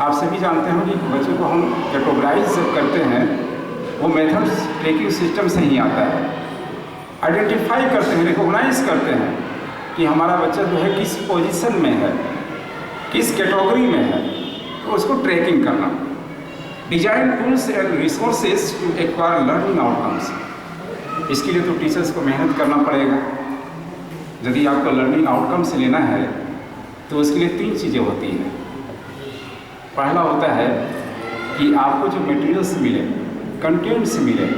S1: आप सभी जानते हो कि बच्चों को हम कैटेगराइज जब करते हैं, वो मेथड्स ट्रैकिंग सिस्टम से ही आता है। आइडेंटिफाई करते हैं, रिकॉग्नाइज करते हैं कि हमारा बच्चा जो है किस पोजीशन में है, किस कैटेगरी में है, तो उसको ट्रैकिंग करना। Design tools and resources to acquire learning outcomes. इसके लिए तो टीचर्स को मेहनत करना पड़ेगा। यदि आपको लर्निंग आउटकम्स लेना है तो उसके लिए 3 चीज़ें होती हैं। पहला होता है कि आपको जो मटेरियल्स मिले, कंटेंट्स मिले,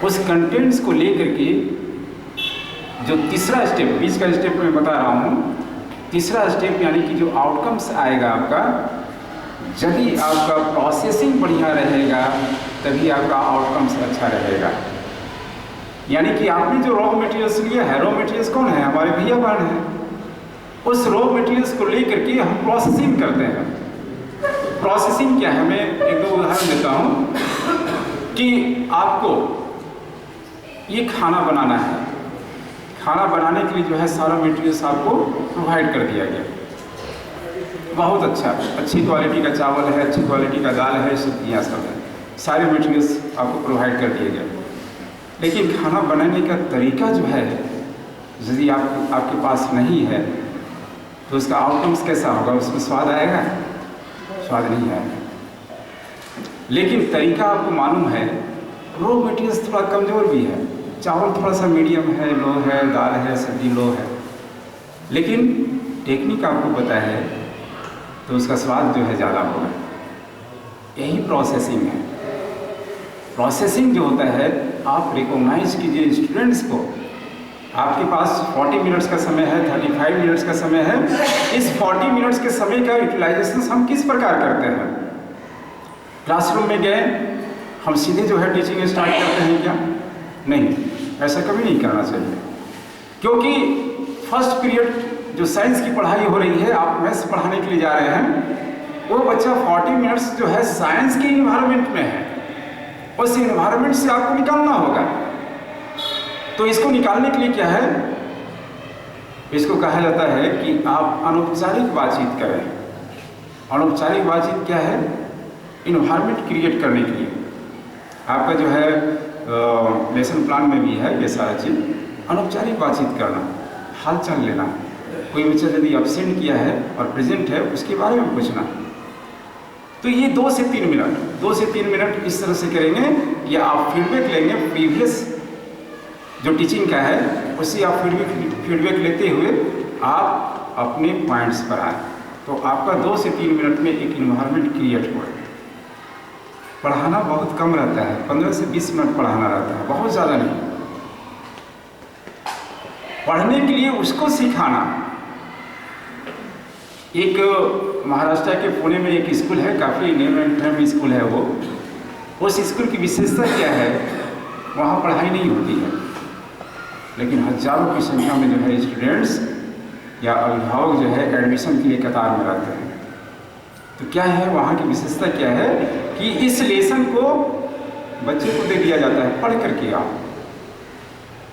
S1: उस कंटेंट्स को लेकर के जो तीसरा स्टेप, बीच का स्टेप मैं बता रहा हूँ, तीसरा स्टेप यानी कि जो आउटकम्स आएगा आपका, यदि आपका प्रोसेसिंग बढ़िया रहेगा तभी आपका आउटकम्स अच्छा रहेगा। यानी कि आपने जो रॉ मटेरियल्स लिया है, रॉ मटेरियल्स कौन है? हमारे भैया बहन हैं। उस रॉ मटेरियल्स को लेकर के हम प्रोसेसिंग करते हैं। प्रोसेसिंग क्या है? मैं 1-2 उदाहरण देता हूँ कि आपको ये खाना बनाना है, खाना बनाने के लिए जो है सारा मटेरियल्स आपको प्रोवाइड कर दिया गया, बहुत अच्छा, अच्छी क्वालिटी का चावल है, अच्छी क्वालिटी का दाल है, सब्जियाँ सब है, सारे मटेरियल्स आपको प्रोवाइड कर दिए गए। लेकिन खाना बनाने का तरीका जो है, यदि आपके पास नहीं है तो उसका आउटकम्स कैसा होगा? उसमें स्वाद आएगा? स्वाद नहीं आएगा। लेकिन तरीका आपको मालूम है, रॉ मटेरियल्स थोड़ा कमज़ोर भी है, चावल थोड़ा सा मीडियम है, लो है, दाल है, सब्जी लो है, लेकिन टेक्निक आपको पता है तो उसका स्वाद जो है ज़्यादा होगा। यही प्रोसेसिंग है। प्रोसेसिंग जो होता है, आप रिकॉग्नाइज कीजिए स्टूडेंट्स को। आपके पास 40 मिनट्स का समय है, 35 मिनट्स का समय है। इस 40 मिनट्स के समय का यूटिलाइजेशन हम किस प्रकार करते हैं? क्लासरूम में गए, हम सीधे जो है टीचिंग स्टार्ट करते हैं क्या? नहीं, ऐसा कभी नहीं करना चाहिए। क्योंकि फर्स्ट पीरियड जो साइंस की पढ़ाई हो रही है, आप मैथ्स पढ़ाने के लिए जा रहे हैं, वो बच्चा 40 मिनट्स जो है साइंस के इन्वायरमेंट में है, उस इन्वायरमेंट से आपको निकालना होगा। तो इसको निकालने के लिए क्या है? इसको कहा जाता है कि आप अनौपचारिक बातचीत करें। अनौपचारिक बातचीत क्या है? इन्वायरमेंट क्रिएट करने के लिए। आपका जो है लेसन प्लान में भी है ये सारा चीज़। अनौपचारिक बातचीत करना, हाल चाल लेना, कोई बच्चा यदि एब्सेंट किया है और प्रेजेंट है उसके बारे में पूछना। तो ये 2 से 3 मिनट, 2 से 3 मिनट इस तरह से करेंगे, या आप फीडबैक लेंगे प्रीवियस जो टीचिंग का है, उससे आप फीडबैक लेते हुए आप अपने पॉइंट्स पर आए, तो आपका 2 से 3 मिनट में एक इन्वायरमेंट क्रिएट हुआ। पढ़ाना बहुत कम रहता है, 15 से 20 मिनट पढ़ाना रहता है, बहुत ज़्यादा नहीं। पढ़ने के लिए उसको सिखाना। एक महाराष्ट्र के पुणे में एक स्कूल है, काफ़ी नेम एंड फेम स्कूल है वो। उस स्कूल की विशेषता क्या है? वहाँ पढ़ाई नहीं होती है, लेकिन हजारों की संख्या में जो है स्टूडेंट्स या अभिभावक जो है एडमिशन के लिए कतार में रहते हैं। तो क्या है वहाँ की विशेषता? क्या है कि इस लेसन को बच्चे को दे दिया जाता है, पढ़ करके आओ,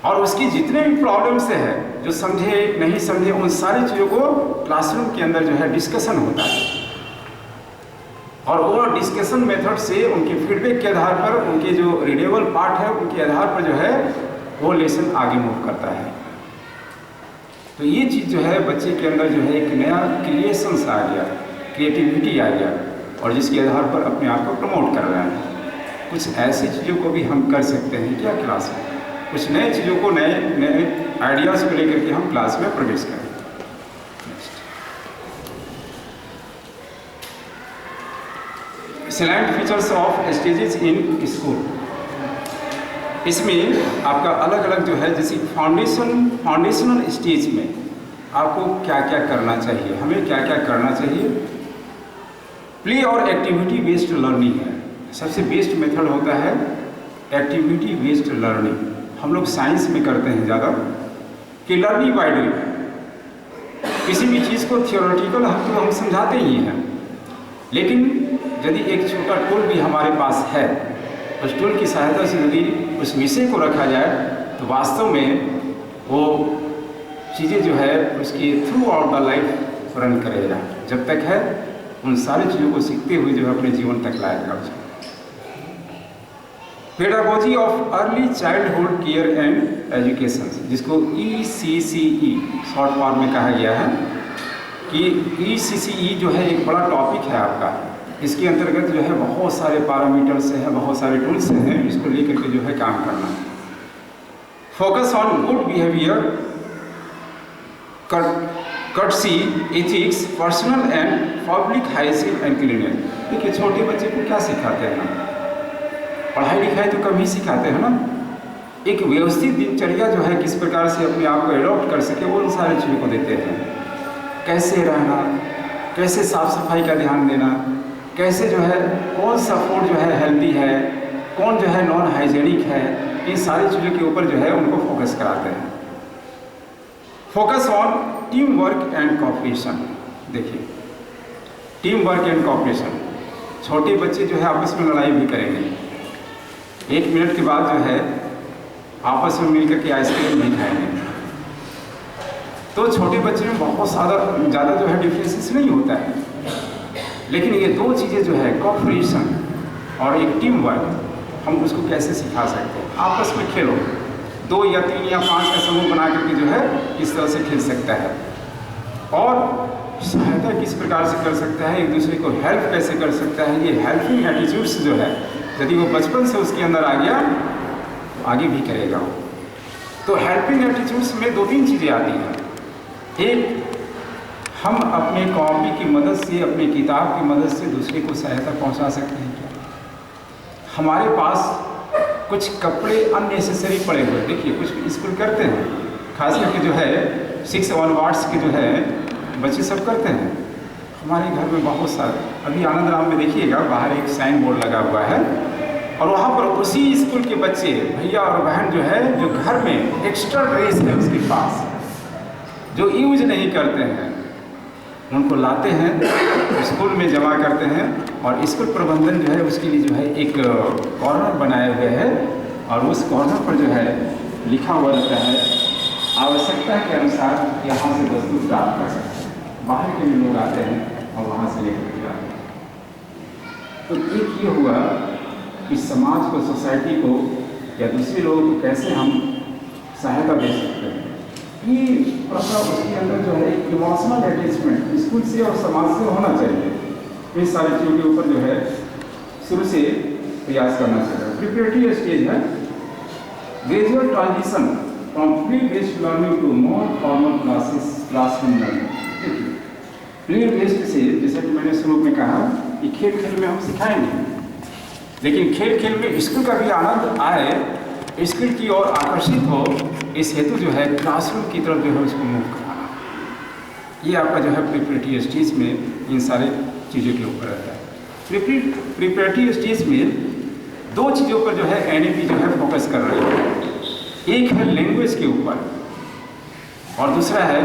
S1: और उसकी जितने भी प्रॉब्लम्स है, जो समझे नहीं समझे, उन सारी चीज़ों को क्लासरूम के अंदर जो है डिस्कशन होता है, और वो डिस्कशन मेथड से उनके फीडबैक के आधार पर, उनके जो रीडेबल पार्ट है उनके आधार पर जो है वो लेसन आगे मूव करता है। तो ये चीज़ जो है बच्चे के अंदर जो है एक नया क्रिएशंस आ गया, क्रिएटिविटी आ गया, और जिसके आधार पर अपने आप को प्रमोट कर रहे हैं। कुछ ऐसी चीज़ों को भी हम कर सकते हैं क्या क्लास में? कुछ नए चीज़ों को, नए आइडियाज़ को लेकर के हम क्लास में प्रवेश करें। Salient features of stages in school. इसमें आपका अलग अलग जो है, जैसे फाउंडेशनल स्टेज में आपको क्या क्या करना चाहिए, हमें क्या क्या करना चाहिए। प्ले और एक्टिविटी बेस्ड लर्निंग है, सबसे बेस्ट मेथड होता है एक्टिविटी बेस्ड लर्निंग। हम लोग साइंस में करते हैं ज़्यादा कि लर्निंग बाय डूइंग। किसी भी चीज़ को थियोरेटिकल हम समझाते ही हैं, लेकिन यदि एक छोटा टूल भी हमारे पास है, उस टूल की सहायता से यदि उस विषय को रखा जाए तो वास्तव में वो चीज़ें जो है उसकी through out the life run करेगा। जब तक है उन सारी चीज़ों को सीखते हुए जो है अपने जीवन तक लाएगा उसको। Pedagogy of early childhood care and education, जिसको ECCE शॉर्ट फॉर्म में कहा गया है कि ECCE जो है एक बड़ा टॉपिक है आपका। इसके अंतर्गत जो है बहुत सारे पैरामीटर्स हैं, बहुत सारे टूल्स हैं, इसको लेकर के जो है काम करना। Focus on good behaviour, courtesy, ethics, personal and public hygiene and cleanness. देखिए छोटे बच्चे को क्या सिखाते हैं हम? पढ़ाई लिखाई तो कम ही सिखाते हैं ना। एक व्यवस्थित दिनचर्या जो है किस प्रकार से अपने आप को एडॉप्ट कर सके, वो उन सारी चीज़ों को देते हैं। कैसे रहना, कैसे साफ सफाई का ध्यान देना, कैसे जो है कौन सा फूड जो है हेल्दी है, कौन जो है नॉन हाइजेनिक है, इन सारी चीज़ों के ऊपर जो है उनको फोकस कराते हैं। Focus on team work and cooperation. देखिए टीम वर्क एंड कोऑपरेशन, छोटे बच्चे जो है आपस में लड़ाई भी करेंगे, 1 मिनट के बाद जो है आपस में मिलकर के आइसक्रीम भी खाएंगे। तो छोटे बच्चे में बहुत ज़्यादा जो है डिफरेंसेस नहीं होता है, लेकिन ये दो चीज़ें जो है कोऑपरेशन और एक टीम वर्क, हम उसको कैसे सिखा सकते हैं? आपस में खेलो, 2 या 3 या 5 का समूह बना करके जो है इस तरह से खेल सकता है। और सहायता किस प्रकार से कर सकता है, एक दूसरे को हेल्प कैसे कर सकता है, ये हेल्पिंग एटीट्यूड्स जो है यदि वो बचपन से उसके अंदर आ गया तो आगे भी करेगा वो। तो हेल्पिंग एटीट्यूड्स में 2-3 चीज़ें आती हैं। एक, हम अपने कॉपी की मदद से, अपनी किताब की मदद से दूसरे को सहायता पहुंचा सकते हैं क्या? हमारे पास कुछ कपड़े अननेसेसरी पड़े हुए, देखिए कुछ स्कूल करते हैं, खास करके जो है 6 ऑनवर्ड्स के जो है बच्चे सब करते हैं। हमारे घर में बहुत सारे, अभी आनंद राम में देखिएगा बाहर एक साइन बोर्ड लगा हुआ है, और वहाँ पर उसी स्कूल के बच्चे, भैया और बहन जो है, जो घर में एक्स्ट्रा ड्रेस है उसके पास, जो यूज नहीं करते हैं, उनको लाते हैं, स्कूल में जमा करते हैं, और स्कूल प्रबंधन जो है उसके लिए जो है एक कॉर्नर बनाए हुए है, और उस कॉर्नर पर जो है लिखा हुआ रहता है आवश्यकता के अनुसार यहाँ से वस्तु प्राप्त कर सकते हैं। बाहर के भी लोग आते हैं और वहाँ से लेकर के जाते हैं। तो एक ये हुआ कि समाज को, सोसाइटी को या दूसरे लोगों को कैसे हम सहायता दे सकते हैं। ये प्रश्न उसके अंदर जो है इमोशनल अटैचमेंट स्कूल से और समाज से होना चाहिए। इस सारी चीज़ों के ऊपर जो है शुरू से प्रयास करना चाहिए। प्रिपरेटरी स्टेज है, gradual transition from pre based learning to more formal classroom learning. Pre based से, जैसे कि मैंने शुरू में कहा कि खेल खेल में हम सिखाएंगे, लेकिन खेल खेल में स्कूल का भी आनंद आए, स्कूल की ओर आकर्षित हो, इस हेतु जो है क्लासरूम की तरफ जो है उसको मूव कराना। ये आपका जो है प्रिपरेटरी स्टेज में इन सारे चीज़ों के ऊपर रहता है। प्रिपरेटरी स्टेज में 2 चीज़ों पर जो है NEP जो है फोकस कर रही है। एक है लैंग्वेज के ऊपर, और दूसरा है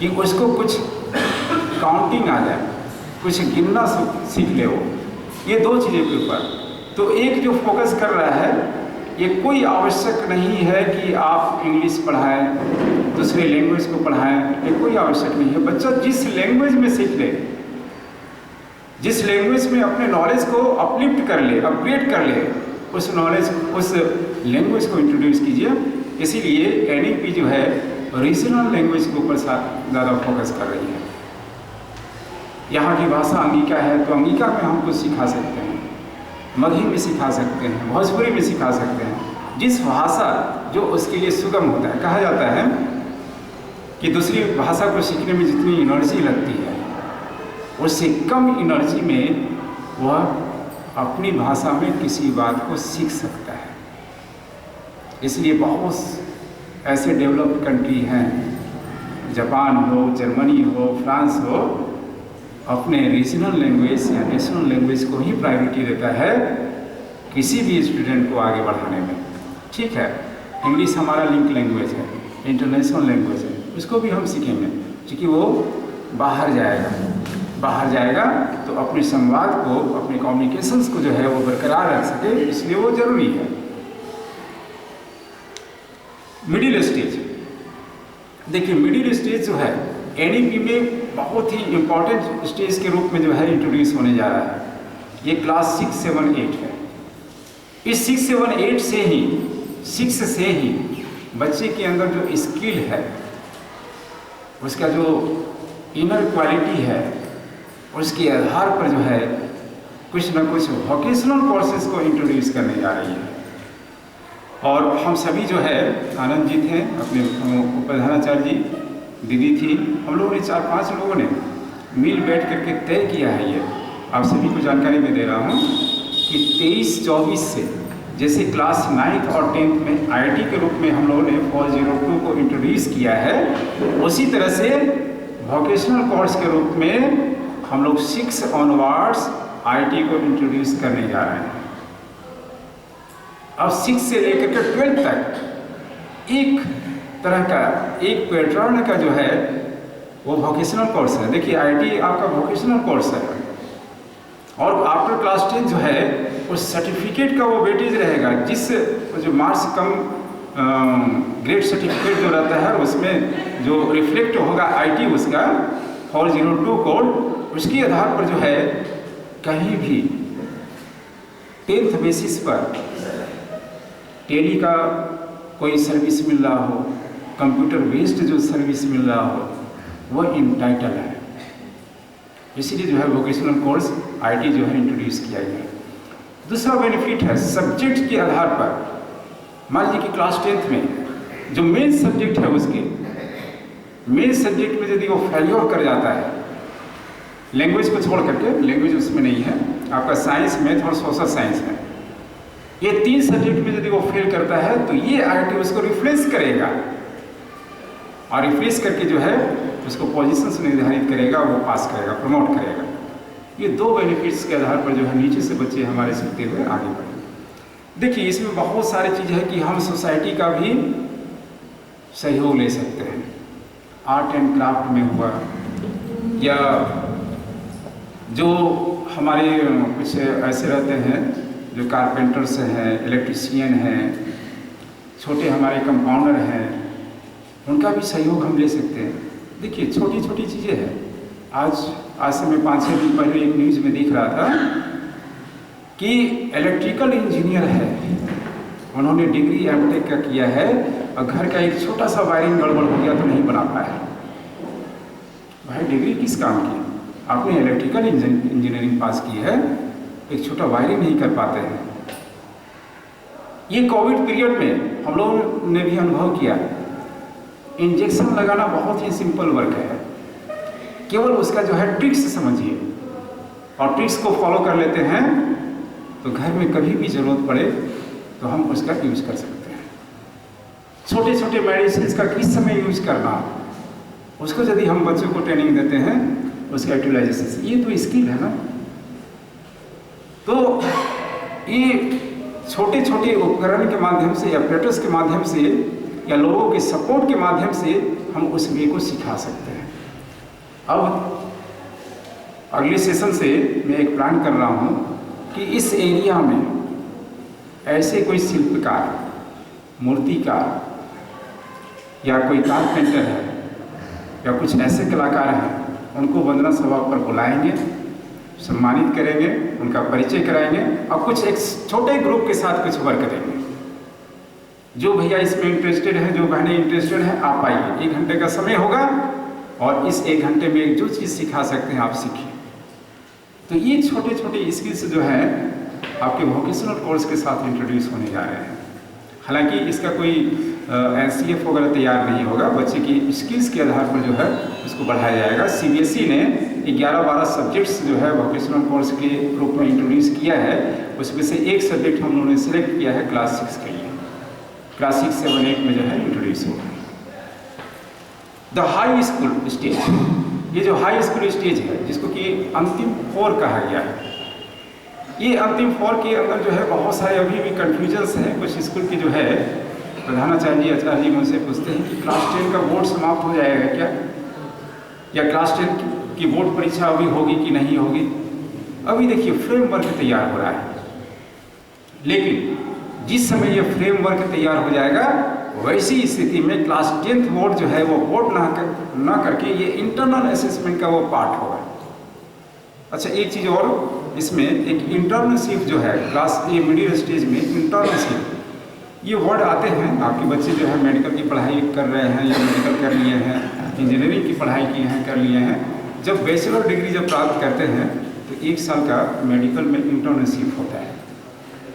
S1: कि उसको कुछ काउंटिंग आ जाए, कुछ गिनना सीख ले वो। ये 2 चीज़ों के ऊपर तो एक जो फोकस कर रहा है, ये कोई आवश्यक नहीं है कि आप इंग्लिश पढ़ाएं, दूसरे लैंग्वेज को पढ़ाएं, ये कोई आवश्यक नहीं है। बच्चा जिस लैंग्वेज में सीख ले, जिस लैंग्वेज में अपने नॉलेज को अपलिफ्ट कर ले, अपग्रेड कर ले, उस नॉलेज, उस लैंग्वेज को इंट्रोड्यूस कीजिए। इसीलिए NEP जो है रीजनल लैंग्वेज के ऊपर ज़्यादा फोकस कर रही है। यहाँ की भाषा अंगिका है, तो अंगिका में हम कुछ सिखा सकते हैं, मगही में सिखा सकते हैं, भोजपुरी में सिखा सकते हैं, जिस भाषा जो उसके लिए सुगम होता है। कहा जाता है कि दूसरी भाषा को सीखने में जितनी एनर्जी लगती है, उससे कम एनर्जी में वह अपनी भाषा में किसी बात को सीख सकता है। इसलिए बहुत ऐसे डेवलप्ड कंट्री हैं, जापान हो, जर्मनी हो, फ्रांस हो, अपने रीजनल लैंग्वेज या नेशनल लैंग्वेज को ही प्रायोरिटी देता है किसी भी स्टूडेंट को आगे बढ़ाने में। ठीक है, इंग्लिश हमारा लिंक लैंग्वेज है, इंटरनेशनल लैंग्वेज है, उसको भी हम सीखेंगे, क्योंकि वो बाहर जाएगा तो अपने संवाद को, अपने कम्युनिकेशंस को जो है वो बरकरार रख सके, इसलिए वो जरूरी है। मिडिल स्टेज, देखिए मिडिल स्टेज जो है एनईपी में बहुत ही इम्पोर्टेंट स्टेज के रूप में जो है इंट्रोड्यूस होने जा रहा है। ये क्लास 6, 7, 8 है। इस 6, 7, 8 से ही बच्चे के अंदर जो स्किल है, उसका जो इनर क्वालिटी है, उसके आधार पर जो है कुछ ना कुछ वोकेशनल कोर्सेज को इंट्रोड्यूस करने जा रही है। और हम सभी जो है, आनंद जी थे, अपने प्रधानाचार्य जी, दीदी थी, हम लोगों ने 4-5 लोगों ने मिल बैठ करके तय किया है। ये आप सभी को जानकारी में दे रहा हूँ कि 23-24 से जैसे क्लास 9th और 10th में आईटी के रूप में हम लोगों ने 402 को इंट्रोड्यूस किया है, उसी तरह से वोकेशनल कोर्स के रूप में हम लोग 6 ऑनवर्ड्स आईटी को इंट्रोड्यूस करने जा रहे हैं। अब 6 से लेकर के 12 तक एक तरह का, एक पैटर्न का जो है वो वोकेशनल कोर्स है। देखिए आईटी आपका वोकेशनल कोर्स है, और आफ्टर क्लास 10 जो है उस सर्टिफिकेट का वो वेटेज रहेगा, जिस जो मार्क्स कम ग्रेड सर्टिफिकेट जो रहता है उसमें जो रिफ्लेक्ट होगा आईटी उसका 402 कोड, उसके आधार पर जो है कहीं भी 10th बेसिस पर टेली का कोई सर्विस मिल रहा हो, कंप्यूटर बेस्ड जो सर्विस मिल रहा हो, वो इंटाइटल है। इसीलिए जो है वोकेशनल कोर्स आईटी जो है इंट्रोड्यूस किया गया। दूसरा बेनिफिट है सब्जेक्ट के आधार पर। मान लीजिए कि क्लास 10th में जो मेन सब्जेक्ट है, उसके मेन सब्जेक्ट में यदि वो फेल्योर कर जाता है, लैंग्वेज को छोड़ करके, लैंग्वेज उसमें नहीं है, आपका साइंस, मैथ और सोशल साइंस है, ये 3 सब्जेक्ट में यदि वो फेल करता है तो ये आईटी उसको रिफ्रेश करेगा, और रिफ्रेश करके जो है उसको पोजीशंस निर्धारित करेगा, वो पास करेगा, प्रमोट करेगा। ये 2 बेनिफिट्स के आधार पर जो है नीचे से बच्चे हमारे सीखते हुए आगे बढ़ेंगे। देखिए इसमें बहुत सारी चीज़ है कि हम सोसाइटी का भी सहयोग ले सकते हैं। आर्ट एंड क्राफ्ट में हुआ, या जो हमारे कुछ ऐसे रहते हैं जो कारपेंटर्स हैं, इलेक्ट्रीशियन हैं, छोटे हमारे कंपाउंडर हैं, उनका भी सहयोग हम ले सकते हैं। देखिए छोटी छोटी चीज़ें हैं। आज से मैं 5-6 दिन पहले एक न्यूज़ में देख रहा था कि इलेक्ट्रिकल इंजीनियर है, उन्होंने डिग्री एमटेक का किया है, और घर का एक छोटा सा वायरिंग गड़बड़ हो गया तो नहीं बना पाया। भाई डिग्री किस काम की? आपने इलेक्ट्रिकल इंजीनियरिंग पास की है, एक छोटा वायरिंग नहीं कर पाते हैं। ये कोविड पीरियड में हम लोगों ने भी अनुभव किया। इंजेक्शन लगाना बहुत ही सिंपल वर्क है, केवल उसका जो है ट्रिक्स समझिए और ट्रिक्स को फॉलो कर लेते हैं तो घर में कभी भी ज़रूरत पड़े तो हम उसका यूज़ कर सकते हैं। छोटे छोटे मेडिसिन का किस समय यूज़ करना, उसको यदि हम बच्चों को ट्रेनिंग देते हैं उसका यूटिलाइजेशन, ये तो स्किल है ना। तो ये छोटे छोटे उपकरण के माध्यम से, ऑपरेटर्स के माध्यम से, या लोगों के सपोर्ट के माध्यम से हम उस वे को सिखा सकते हैं। अब अगले सेशन से मैं एक प्लान कर रहा हूँ कि इस एरिया में ऐसे कोई शिल्पकार, मूर्तिकार, या कोई कारपेंटर है, या कुछ ऐसे कलाकार हैं, उनको वंदना सभा पर बुलाएंगे, सम्मानित करेंगे, उनका परिचय कराएंगे, और कुछ एक छोटे ग्रुप के साथ कुछ वर्क करेंगे। जो भैया इसमें इंटरेस्टेड है, जो बहनें इंटरेस्टेड हैं, आप आइए। 1 घंटे का समय होगा और इस 1 घंटे में जो चीज़ सिखा सकते हैं आप सीखिए। तो ये छोटे छोटे स्किल्स जो हैं आपके वोकेशनल कोर्स के साथ इंट्रोड्यूस होने जा रहे हैं। हालांकि इसका कोई NCF वगैरह तैयार नहीं होगा, बच्चे की स्किल्स के आधार पर जो है उसको बढ़ाया जाएगा। CBSE ने 11-12 सब्जेक्ट्स जो है वोकेशनल कोर्स के रूप में इंट्रोड्यूस किया है, उसमें से एक सब्जेक्ट हम लोगों ने सिलेक्ट किया है क्लास 6 के लिए। क्लास 6, 7, 8 में जो है इंट्रोड्यूस होगा। द हाई स्कूल स्टेज, ये जो हाई स्कूल स्टेज है जिसको कि अंतिम 4 कहा गया है, ये अंतिम 4 के अंदर जो है बहुत सारे अभी भी कन्फ्यूजन्स हैं। कुछ स्कूल की जो है प्रधानाचार्य जी आचार्य जी मुझसे पूछते हैं कि क्लास 10 का बोर्ड समाप्त हो जाएगा क्या, या क्लास 10 की बोर्ड परीक्षा अभी होगी कि नहीं होगी। अभी देखिए फ्रेमवर्क तैयार हो रहा है, लेकिन जिस समय ये फ्रेमवर्क तैयार हो जाएगा वैसी स्थिति में क्लास 10th बोर्ड जो है वो बोर्ड ना करके ये इंटरनल असेसमेंट का वो पार्ट होगा। अच्छा, एक चीज़ और, इसमें एक इंटर्नशिप जो है क्लास ए मिडिल स्टेज में इंटर्नशिप, ये वर्ड आते हैं। आपके बच्चे जो है मेडिकल की पढ़ाई कर रहे हैं या मेडिकल कर लिए हैं, इंजीनियरिंग की पढ़ाई की हैं कर लिए हैं, जब बैचलर डिग्री जब प्राप्त करते हैं तो 1 साल का मेडिकल में इंटर्नशिप होता है।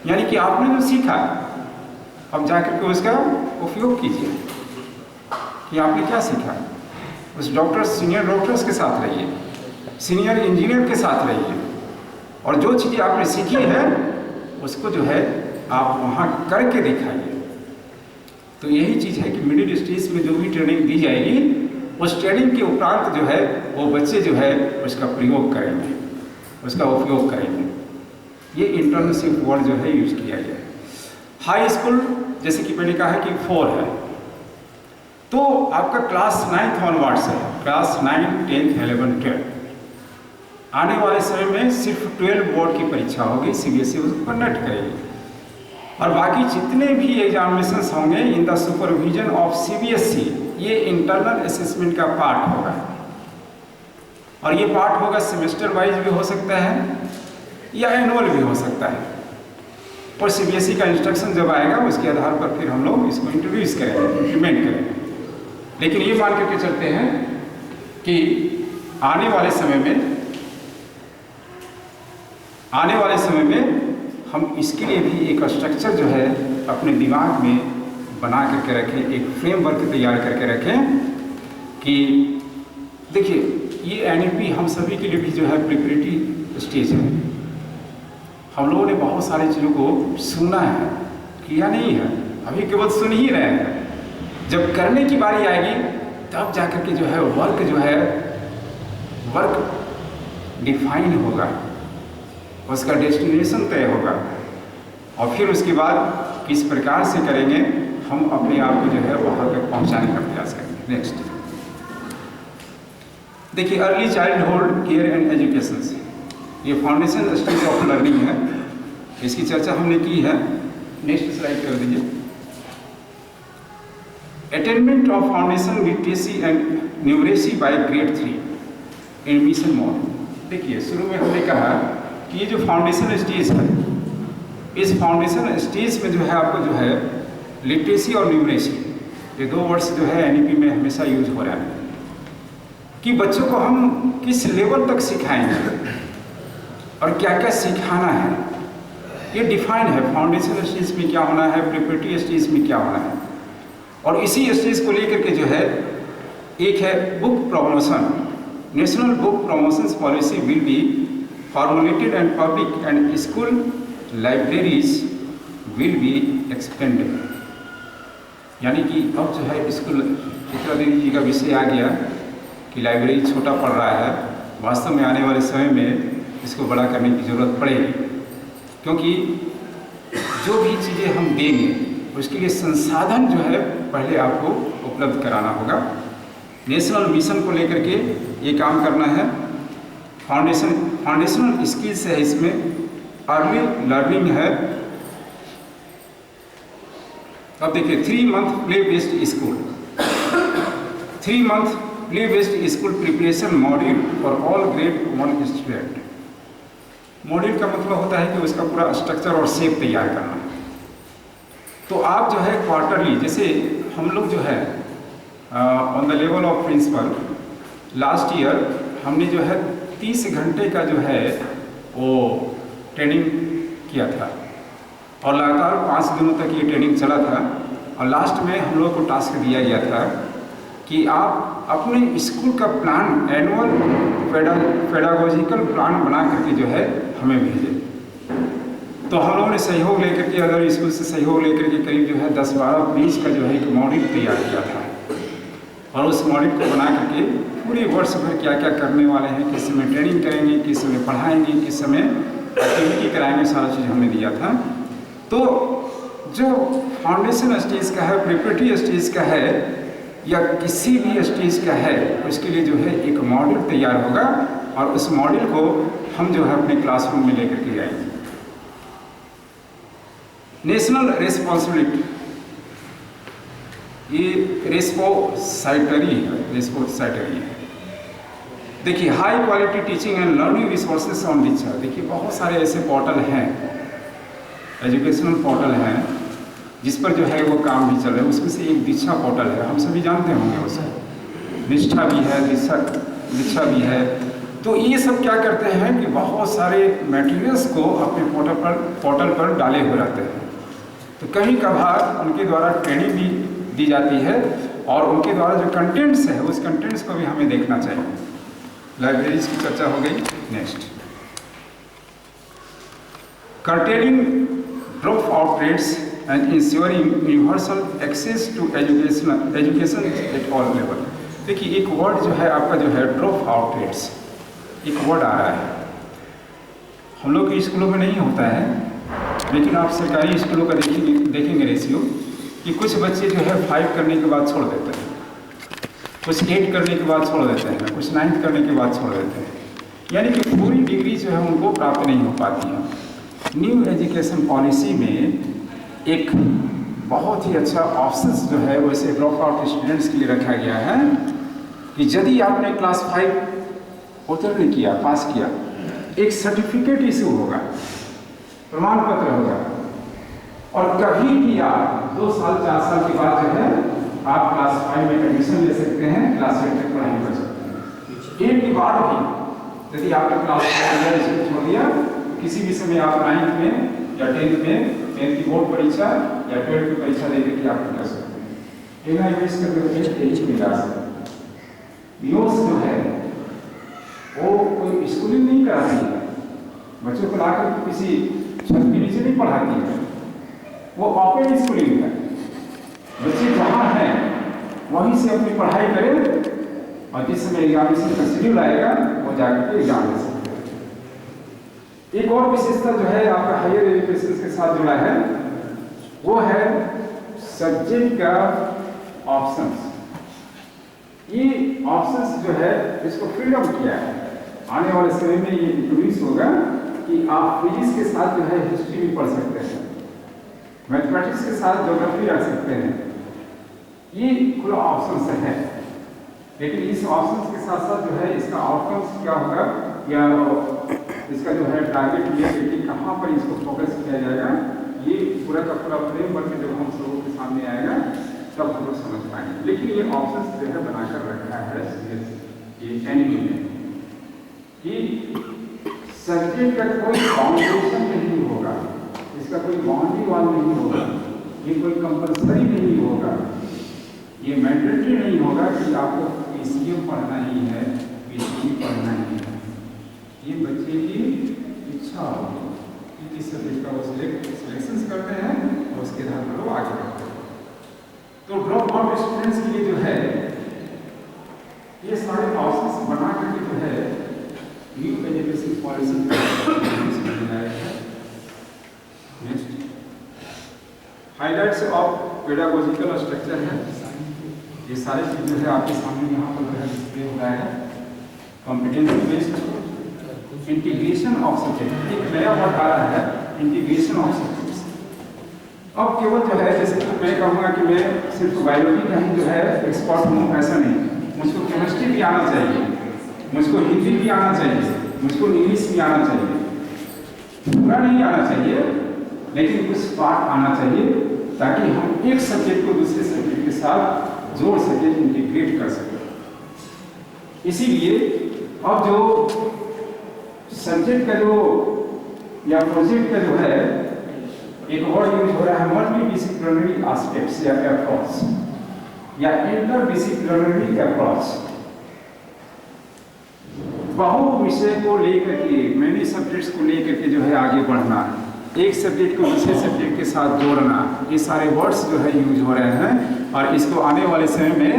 S1: यानी कि आपने जो सीखा अब जाकर के उसका उपयोग कीजिए कि आपने क्या सीखा। उस सीनियर डॉक्टर्स के साथ रहिए, सीनियर इंजीनियर के साथ रहिए, और जो चीज़ें आपने सीखी है उसको जो है आप वहाँ करके दिखाइए। तो यही चीज़ है कि मिडिल स्टेज में जो भी ट्रेनिंग दी जाएगी उस ट्रेनिंग के उपरांत जो है वो बच्चे जो है उसका प्रयोग करेंगे, उसका उपयोग करेंगे। ये इंटर्नशिप वर्ड जो है यूज किया गया है। हाई स्कूल जैसे कि मैंने कहा कि 4 है, तो आपका क्लास 9th ऑनवर्ड्स है, क्लास 9, 10th, 11, 12। आने वाले समय में सिर्फ 12 बोर्ड की परीक्षा होगी, CBSE उसको कंडक्ट करेगी, और बाकी जितने भी एग्जामिनेशंस होंगे in the supervision of CBSE, ये इंटरनल असेसमेंट का पार्ट होगा। और ये पार्ट होगा सेमेस्टर वाइज भी हो सकता है या एनुअल भी हो सकता है, और CBSE का इंस्ट्रक्शन जब आएगा उसके आधार पर फिर हम लोग इसको इंट्रोड्यूस करेंगे, इम्प्लीमेंट करेंगे। लेकिन ये मान करके चलते हैं कि आने वाले समय में हम इसके लिए भी एक स्ट्रक्चर जो है अपने दिमाग में बना करके रखें, एक फ्रेमवर्क तैयार करके रखें कि देखिए ये NEP हम सभी के लिए भी जो है प्रिपरेटरी स्टेज है। हम लोगों ने बहुत सारी चीज़ों को सुना है, किया नहीं है, अभी केवल सुन ही रहे हैं। जब करने की बारी आएगी तब जाकर के जो है वर्क डिफाइन होगा, उसका डेस्टिनेशन तय होगा, और फिर उसके बाद किस प्रकार से करेंगे हम अपने आप को जो है वहाँ तक पहुँचाने का प्रयास करेंगे। नेक्स्ट देखिए, early childhood care and education से ये फाउंडेशन स्टेज ऑफ लर्निंग है, इसकी चर्चा हमने की है। नेक्स्ट स्लाइड कर दीजिए। Attainment of foundation literacy and numeracy by grade 3 in mission mode. देखिए शुरू में हमने कहा कि ये जो फाउंडेशन स्टेज है, इस फाउंडेशन स्टेज में जो है आपको जो है लिटरेसी और न्यूमरेसी, ये 2 वर्ड्स जो है NEP में हमेशा यूज हो रहा है कि बच्चों को हम किस लेवल तक सिखाएंगे और क्या क्या सिखाना है, ये डिफाइन है। फाउंडेशन स्टेज में क्या होना है, प्रिपरेटरी स्टेज में क्या होना है, और इसी स्टेज को लेकर के जो है एक है book promotion. National book promotion policy will be formulated and public and school libraries will be expanded. यानी कि अब जो है स्कूल, चित्रा दीदी जी का विषय आ गया कि लाइब्रेरी छोटा पड़ रहा है, वास्तव में आने वाले समय में इसको बड़ा करने की ज़रूरत पड़ेगी, क्योंकि जो भी चीज़ें हम देंगे उसके लिए संसाधन जो है पहले आपको उपलब्ध कराना होगा। नेशनल मिशन को लेकर के ये काम करना है। फाउंडेशनल स्किल्स है, इसमें अर्ली लर्निंग है। अब देखिए 3 month play based school, 3 month play based school preparation module for all grade 1 student. Module का मतलब होता है कि उसका पूरा स्ट्रक्चर और शेप तैयार करना। तो आप जो है क्वार्टरली, जैसे हम लोग जो है on the level of principal last year हमने जो है 30 घंटे का जो है वो ट्रेनिंग किया था, और लगातार 5 दिनों तक ये ट्रेनिंग चला था। और लास्ट में हम लोग को टास्क दिया गया था कि आप अपने स्कूल का प्लान, एनुअल पेडागोजिकल प्लान बना करके जो है हमें भेजें। तो हम लोगों ने सहयोग लेकर के, अदर स्कूल से सहयोग लेकर के करीब जो है 10-12 पेज का जो है एक मॉड्यूल तैयार किया था, और उस मॉड्यूल को बना करके पूरे वर्ष भर क्या क्या करने वाले हैं, किस समय ट्रेनिंग करेंगे, किस समय पढ़ाएंगे, किस समय एक्टिविटी कराएंगे, सारा चीज़ हमने दिया था। तो जो फाउंडेशन स्टेज का है, प्रिपरेटरी स्टेज का है, या किसी भी स्टेज का है, उसके लिए जो है एक मॉडल तैयार होगा और उस मॉडल को हम जो है अपने क्लासरूम में लेकर के आएंगे। नेशनल रिस्पॉन्सिबिलिटी, ये रिस्पोसाइटरी है। देखिए, high quality teaching and learning resources on Diksha. देखिए, बहुत सारे ऐसे पोर्टल हैं, एजुकेशनल पोर्टल हैं, जिस पर जो है वो काम भी चल रहा है। उसमें से एक दीक्षा पोर्टल है, हम सभी जानते होंगे उसको। निष्ठा भी है, दीक्षा भी है। तो ये सब क्या करते हैं कि बहुत सारे मटेरियल्स को अपने पोर्टल पर डाले हुए रहते हैं। तो कभी कभार उनके द्वारा ट्रेनिंग भी दी जाती है और उनके द्वारा जो कंटेंट्स है उस कंटेंट्स को भी हमें देखना चाहिए। लाइब्रेरीज की चर्चा हो गई। Next, curtailing drop out rates and ensuring universal access to education at all level. देखिए, एक वर्ड जो है आपका जो है ड्रॉप आउट रेट्स, एक वर्ड आ रहा है। हम लोग के स्कूलों में नहीं होता है, लेकिन आप सरकारी स्कूलों का देखेंगे रेशियो कि कुछ बच्चे जो है 5 करने के बाद छोड़ देते हैं, कुछ 8 करने के बाद छोड़ देते हैं, कुछ 9th करने के बाद छोड़ देते हैं। यानी कि पूरी डिग्री जो है उनको प्राप्त नहीं हो पाती है। न्यू एजुकेशन पॉलिसी में एक बहुत ही अच्छा ऑप्शंस जो है वैसे ड्रॉप आउट स्टूडेंट्स के लिए रखा गया है कि यदि आपने क्लास 5 उत्तीर्ण किया, पास किया, एक सर्टिफिकेट इशू होगा, प्रमाण पत्र होगा, और कभी भी आप 2 साल 4 साल के बाद जो है आप क्लास 5 में एडमिशन ले सकते हैं, क्लास 8 तक पढ़ाई कर सकते हैं। एक के बाद भी यदि आपने क्लास 5 छोड़ दिया, किसी भी समय आप 9th में या 10th में 10th की बोर्ड परीक्षा या 12th की परीक्षा दे करके आप कर सकते हैं। एमआईएस करके मिला सकते। न्यूज़ जो है वो कोई स्कूलिंग नहीं कराती है, बच्चों को लाकर किसी छत के नीचे नहीं पढ़ाती है, वो ओपन स्कूलिंग है। बच्चे जहाँ हैं वहीं से अपनी पढ़ाई करें और जिस समय एग्जामिनेशन का शेड्यूल आएगा वो जाकर के एग्जाम दे सकते हैं। एक और विशेषता जो है आपका हायर एजुकेशन के साथ जुड़ा है वो है सब्जेक्ट का ऑप्शंस। ये ऑप्शंस जो है इसको फ्रीडम किया है। आने वाले समय में ये इंट्रोड्यूस होगा कि आप फिजिक्स के साथ जो है हिस्ट्री भी पढ़ सकते हैं, मैथमेटिक्स के साथ ज्योग्राफी रख सकते हैं। ये खुला ऑप्शन है, लेकिन इस ऑप्शन के साथ साथ जो है इसका आउटकम्स क्या होगा या इसका जो है टारगेट ये है कि कहाँ पर इसको फोकस किया जाएगा, ये पूरा का पूरा फ्रेमवर्क जब हम लोगों के सामने आएगा तब हम लोग समझ पाएंगे। लेकिन ये ऑप्शन जो है बनाकर रखा है ये एनईपी में कि सब्जेक्ट का कोई फाउंडेशन नहीं होगा, इसका कोई बाउंड्री वाल नहीं होगा, ये कोई कंपलसरी नहीं होगा, ये मैंडेटरी नहीं होगा कि आपको पीसीएम पढ़ना ही है, पीसीएम पढ़ना ही है। ये बच्चे की इच्छा होगी कि किस सब्जेक्ट का वो सिलेक्शन करते हैं और उसके आधार पर वो आगे बढ़ते हैं। तो ड्रॉप आउट स्टूडेंट्स के लिए जो है ये सारे ऑप्शंस बना करके जो है न्यू एजुकेशन पॉलिसी बनाया है। हाइलाइट्स ऑफ पेडागोजिकल स्ट्रक्चर है, ये सारी चीज़ जो है आपके सामने यहाँ पर जो है डिस्प्ले हो रहा है। Competency based integration of subject, एक नया वर्ड आ रहा है इंटीग्रेशन ऑफ सब्जेक्ट्स। अब केवल जो है जैसे कि मैं कहूँगा कि मैं सिर्फ बायोलॉजी का ही जो है एक्सपर्ट हूँ, ऐसा नहीं। मुझको केमिस्ट्री भी आना चाहिए, मुझको हिंदी भी आना चाहिए, मुझको इंग्लिश भी आना चाहिए। पूरा नहीं आना चाहिए लेकिन कुछ पार्ट आना चाहिए ताकि हम एक सब्जेक्ट को दूसरे सब्जेक्ट के साथ जोड़ सके, इंटीग्रेट कर सके। इसीलिए अब जो सब्जेक्ट का जो या प्रोजेक्ट का जो है एक वर्ड यूज हो रहा है मल्टीडिसिप्लिनरी एस्पेक्ट्स या अप्रोच या इंटरडिसिप्लिनरी अप्रोच। बहु विषय को लेकर के, मैनी सब्जेक्ट्स को लेकर के जो है आगे बढ़ना, एक सब्जेक्ट को दूसरे सब्जेक्ट के साथ जोड़ना, ये सारे वर्ड्स जो है यूज हो रहे हैं और इसको आने वाले समय में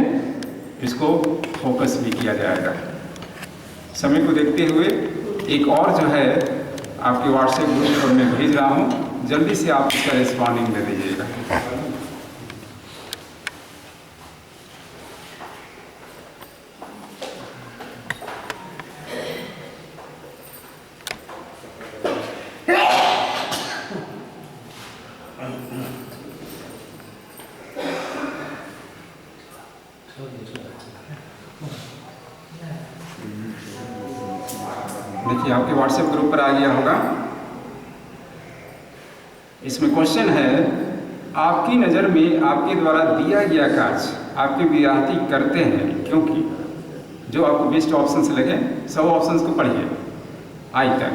S1: इसको फोकस भी किया जाएगा। समय को देखते हुए एक और जो है आपके व्हाट्सएप ग्रुप पर मैं भेज रहा हूँ, जल्दी से आप इसका रिस्पॉन्डिंग दे दीजिएगा। देखिए आपके व्हाट्सएप ग्रुप पर आ गया होगा। इसमें क्वेश्चन है, आपकी नज़र में आपके द्वारा दिया गया कार्य आपके विद्यार्थी करते हैं क्योंकि, जो आपको बेस्ट ऑप्शन लगे सब ऑप्शंस को पढ़िए आई तक।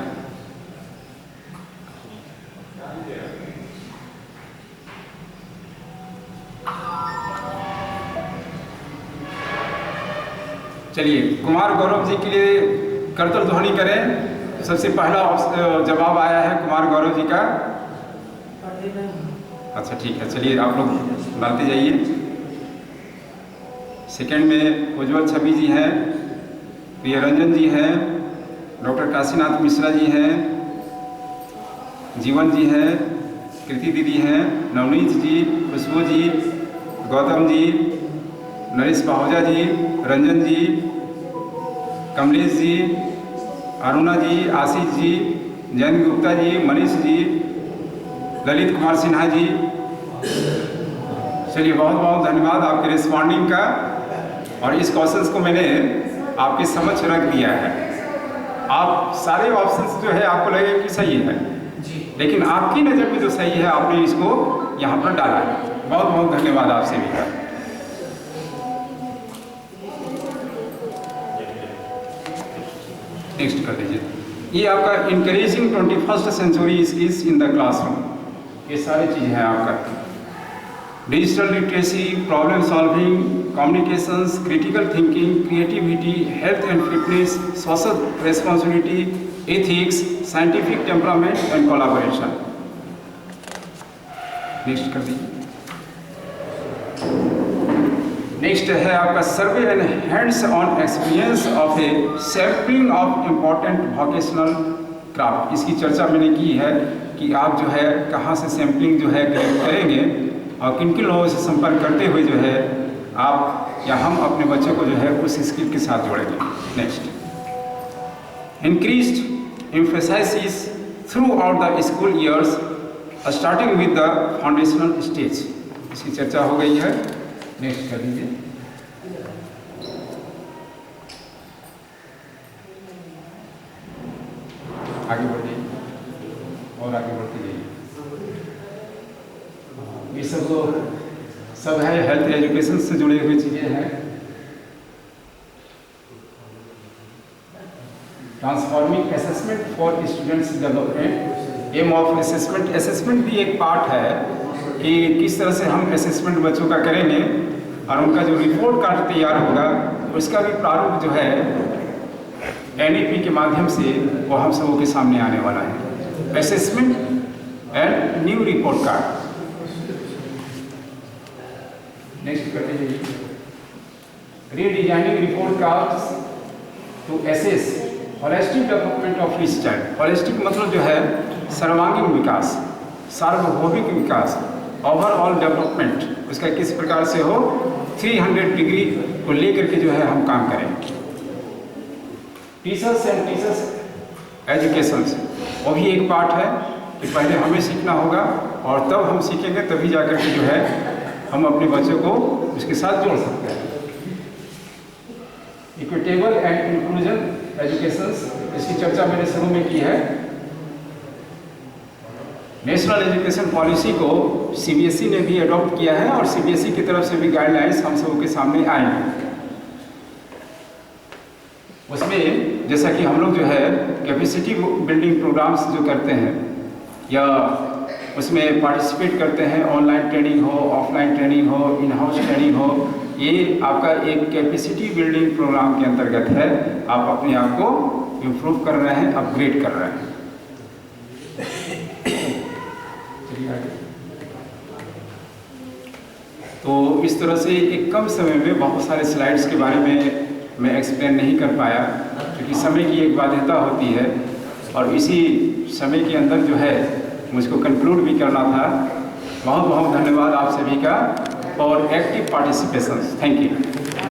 S1: चलिए कुमार गौरव जी के लिए करतल ध्वनि करें। सबसे पहला जवाब आया है कुमार गौरव जी का। अच्छा ठीक है, चलिए आप लोग डालते जाइए। सेकंड में उज्ज्वल छवि जी हैं, प्रिय रंजन जी हैं, डॉक्टर काशीनाथ मिश्रा जी हैं, जीवन जी हैं, कृति दीदी हैं, नवनीत जी, खुशबू जी, गौतम जी, नरेश पाहुजा जी, रंजन जी, कमलेश जी, अरुणा जी, आशीष जी, जयंत गुप्ता जी, मनीष जी, ललित कुमार सिन्हा जी। चलिए बहुत बहुत धन्यवाद आपके रिस्पॉन्डिंग का। और इस क्वेश्चंस को मैंने आपके समक्ष रख दिया है। आप सारे ऑप्शंस जो है आपको लगेगा कि सही है, लेकिन आपकी नज़र में जो सही है आपने इसको यहाँ पर डाला है। बहुत बहुत धन्यवाद आपसे भी का। नेक्स्ट कर दीजिए। ये आपका encouraging 21st century skills in the classroom, ये सारी चीज़ें हैं आपका। Digital literacy, problem solving, communications, critical thinking, creativity, health and fitness, social responsibility, ethics, scientific temperament and collaboration. Next कर दीजिए। नेक्स्ट है आपका survey and hands on experience of a sampling of important vocational craft. इसकी चर्चा मैंने की है कि आप जो है कहाँ से सैम्पलिंग जो है करेंगे और किन किन लोगों से संपर्क करते हुए जो है आप या हम अपने बच्चों को जो है उस स्किल के साथ जोड़ेंगे। Next, increased emphasis throughout the school years starting with the foundational stage. इसकी चर्चा हो गई है। नेक्स्ट कर लीजिए। आगे बढ़िए और आगे बढ़ते जाइए। ये सब है हेल्थ एजुकेशन से जुड़ी हुई चीज़ें हैं। Transforming assessment for students development, aim of assessment. Assessment भी एक पार्ट है कि किस तरह से हम असेसमेंट बच्चों का करेंगे और उनका जो रिपोर्ट कार्ड तैयार होगा उसका भी प्रारूप जो है NEP के माध्यम से वो हम सबों के सामने आने वाला है। Assessment and new report card. Next करते जाइए। Redesigning report cards to assess holistic development of each child. Holistic मतलब जो है सर्वांगीण विकास, सार्वभौमिक विकास, ओवरऑल डेवलपमेंट उसका किस प्रकार से हो, 300 डिग्री को लेकर के जो है हम काम करें। टीचर्स एंड टीचर्स एजुकेशन, वो भी एक पार्ट है कि पहले हमें सीखना होगा और तब हम सीखेंगे, तभी जाकर के जो है हम अपने बच्चों को उसके साथ जोड़ सकते हैं। इक्विटेबल एंड इंक्लूजन एजुकेशन, इसकी चर्चा मैंने शुरू में की है। नेशनल एजुकेशन पॉलिसी को CBSE ने भी अडॉप्ट किया है और CBSE की तरफ से भी गाइडलाइंस हम सबों के सामने आए हैं। उसमें जैसा कि हम लोग जो है कैपेसिटी बिल्डिंग प्रोग्राम्स जो करते हैं या उसमें पार्टिसिपेट करते हैं, ऑनलाइन ट्रेनिंग हो, ऑफलाइन ट्रेनिंग हो, इन हाउस ट्रेनिंग हो, ये आपका एक कैपेसिटी बिल्डिंग प्रोग्राम के अंतर्गत है। आप अपने आप को इम्प्रूव कर रहे हैं, अपग्रेड कर रहे हैं। तो इस तरह से एक कम समय में बहुत सारे स्लाइड्स के बारे में मैं एक्सप्लेन नहीं कर पाया, क्योंकि समय की एक बाध्यता होती है और इसी समय के अंदर जो है मुझको कंक्लूड भी करना था। बहुत बहुत धन्यवाद आप सभी का और एक्टिव पार्टिसिपेशन। Thank you.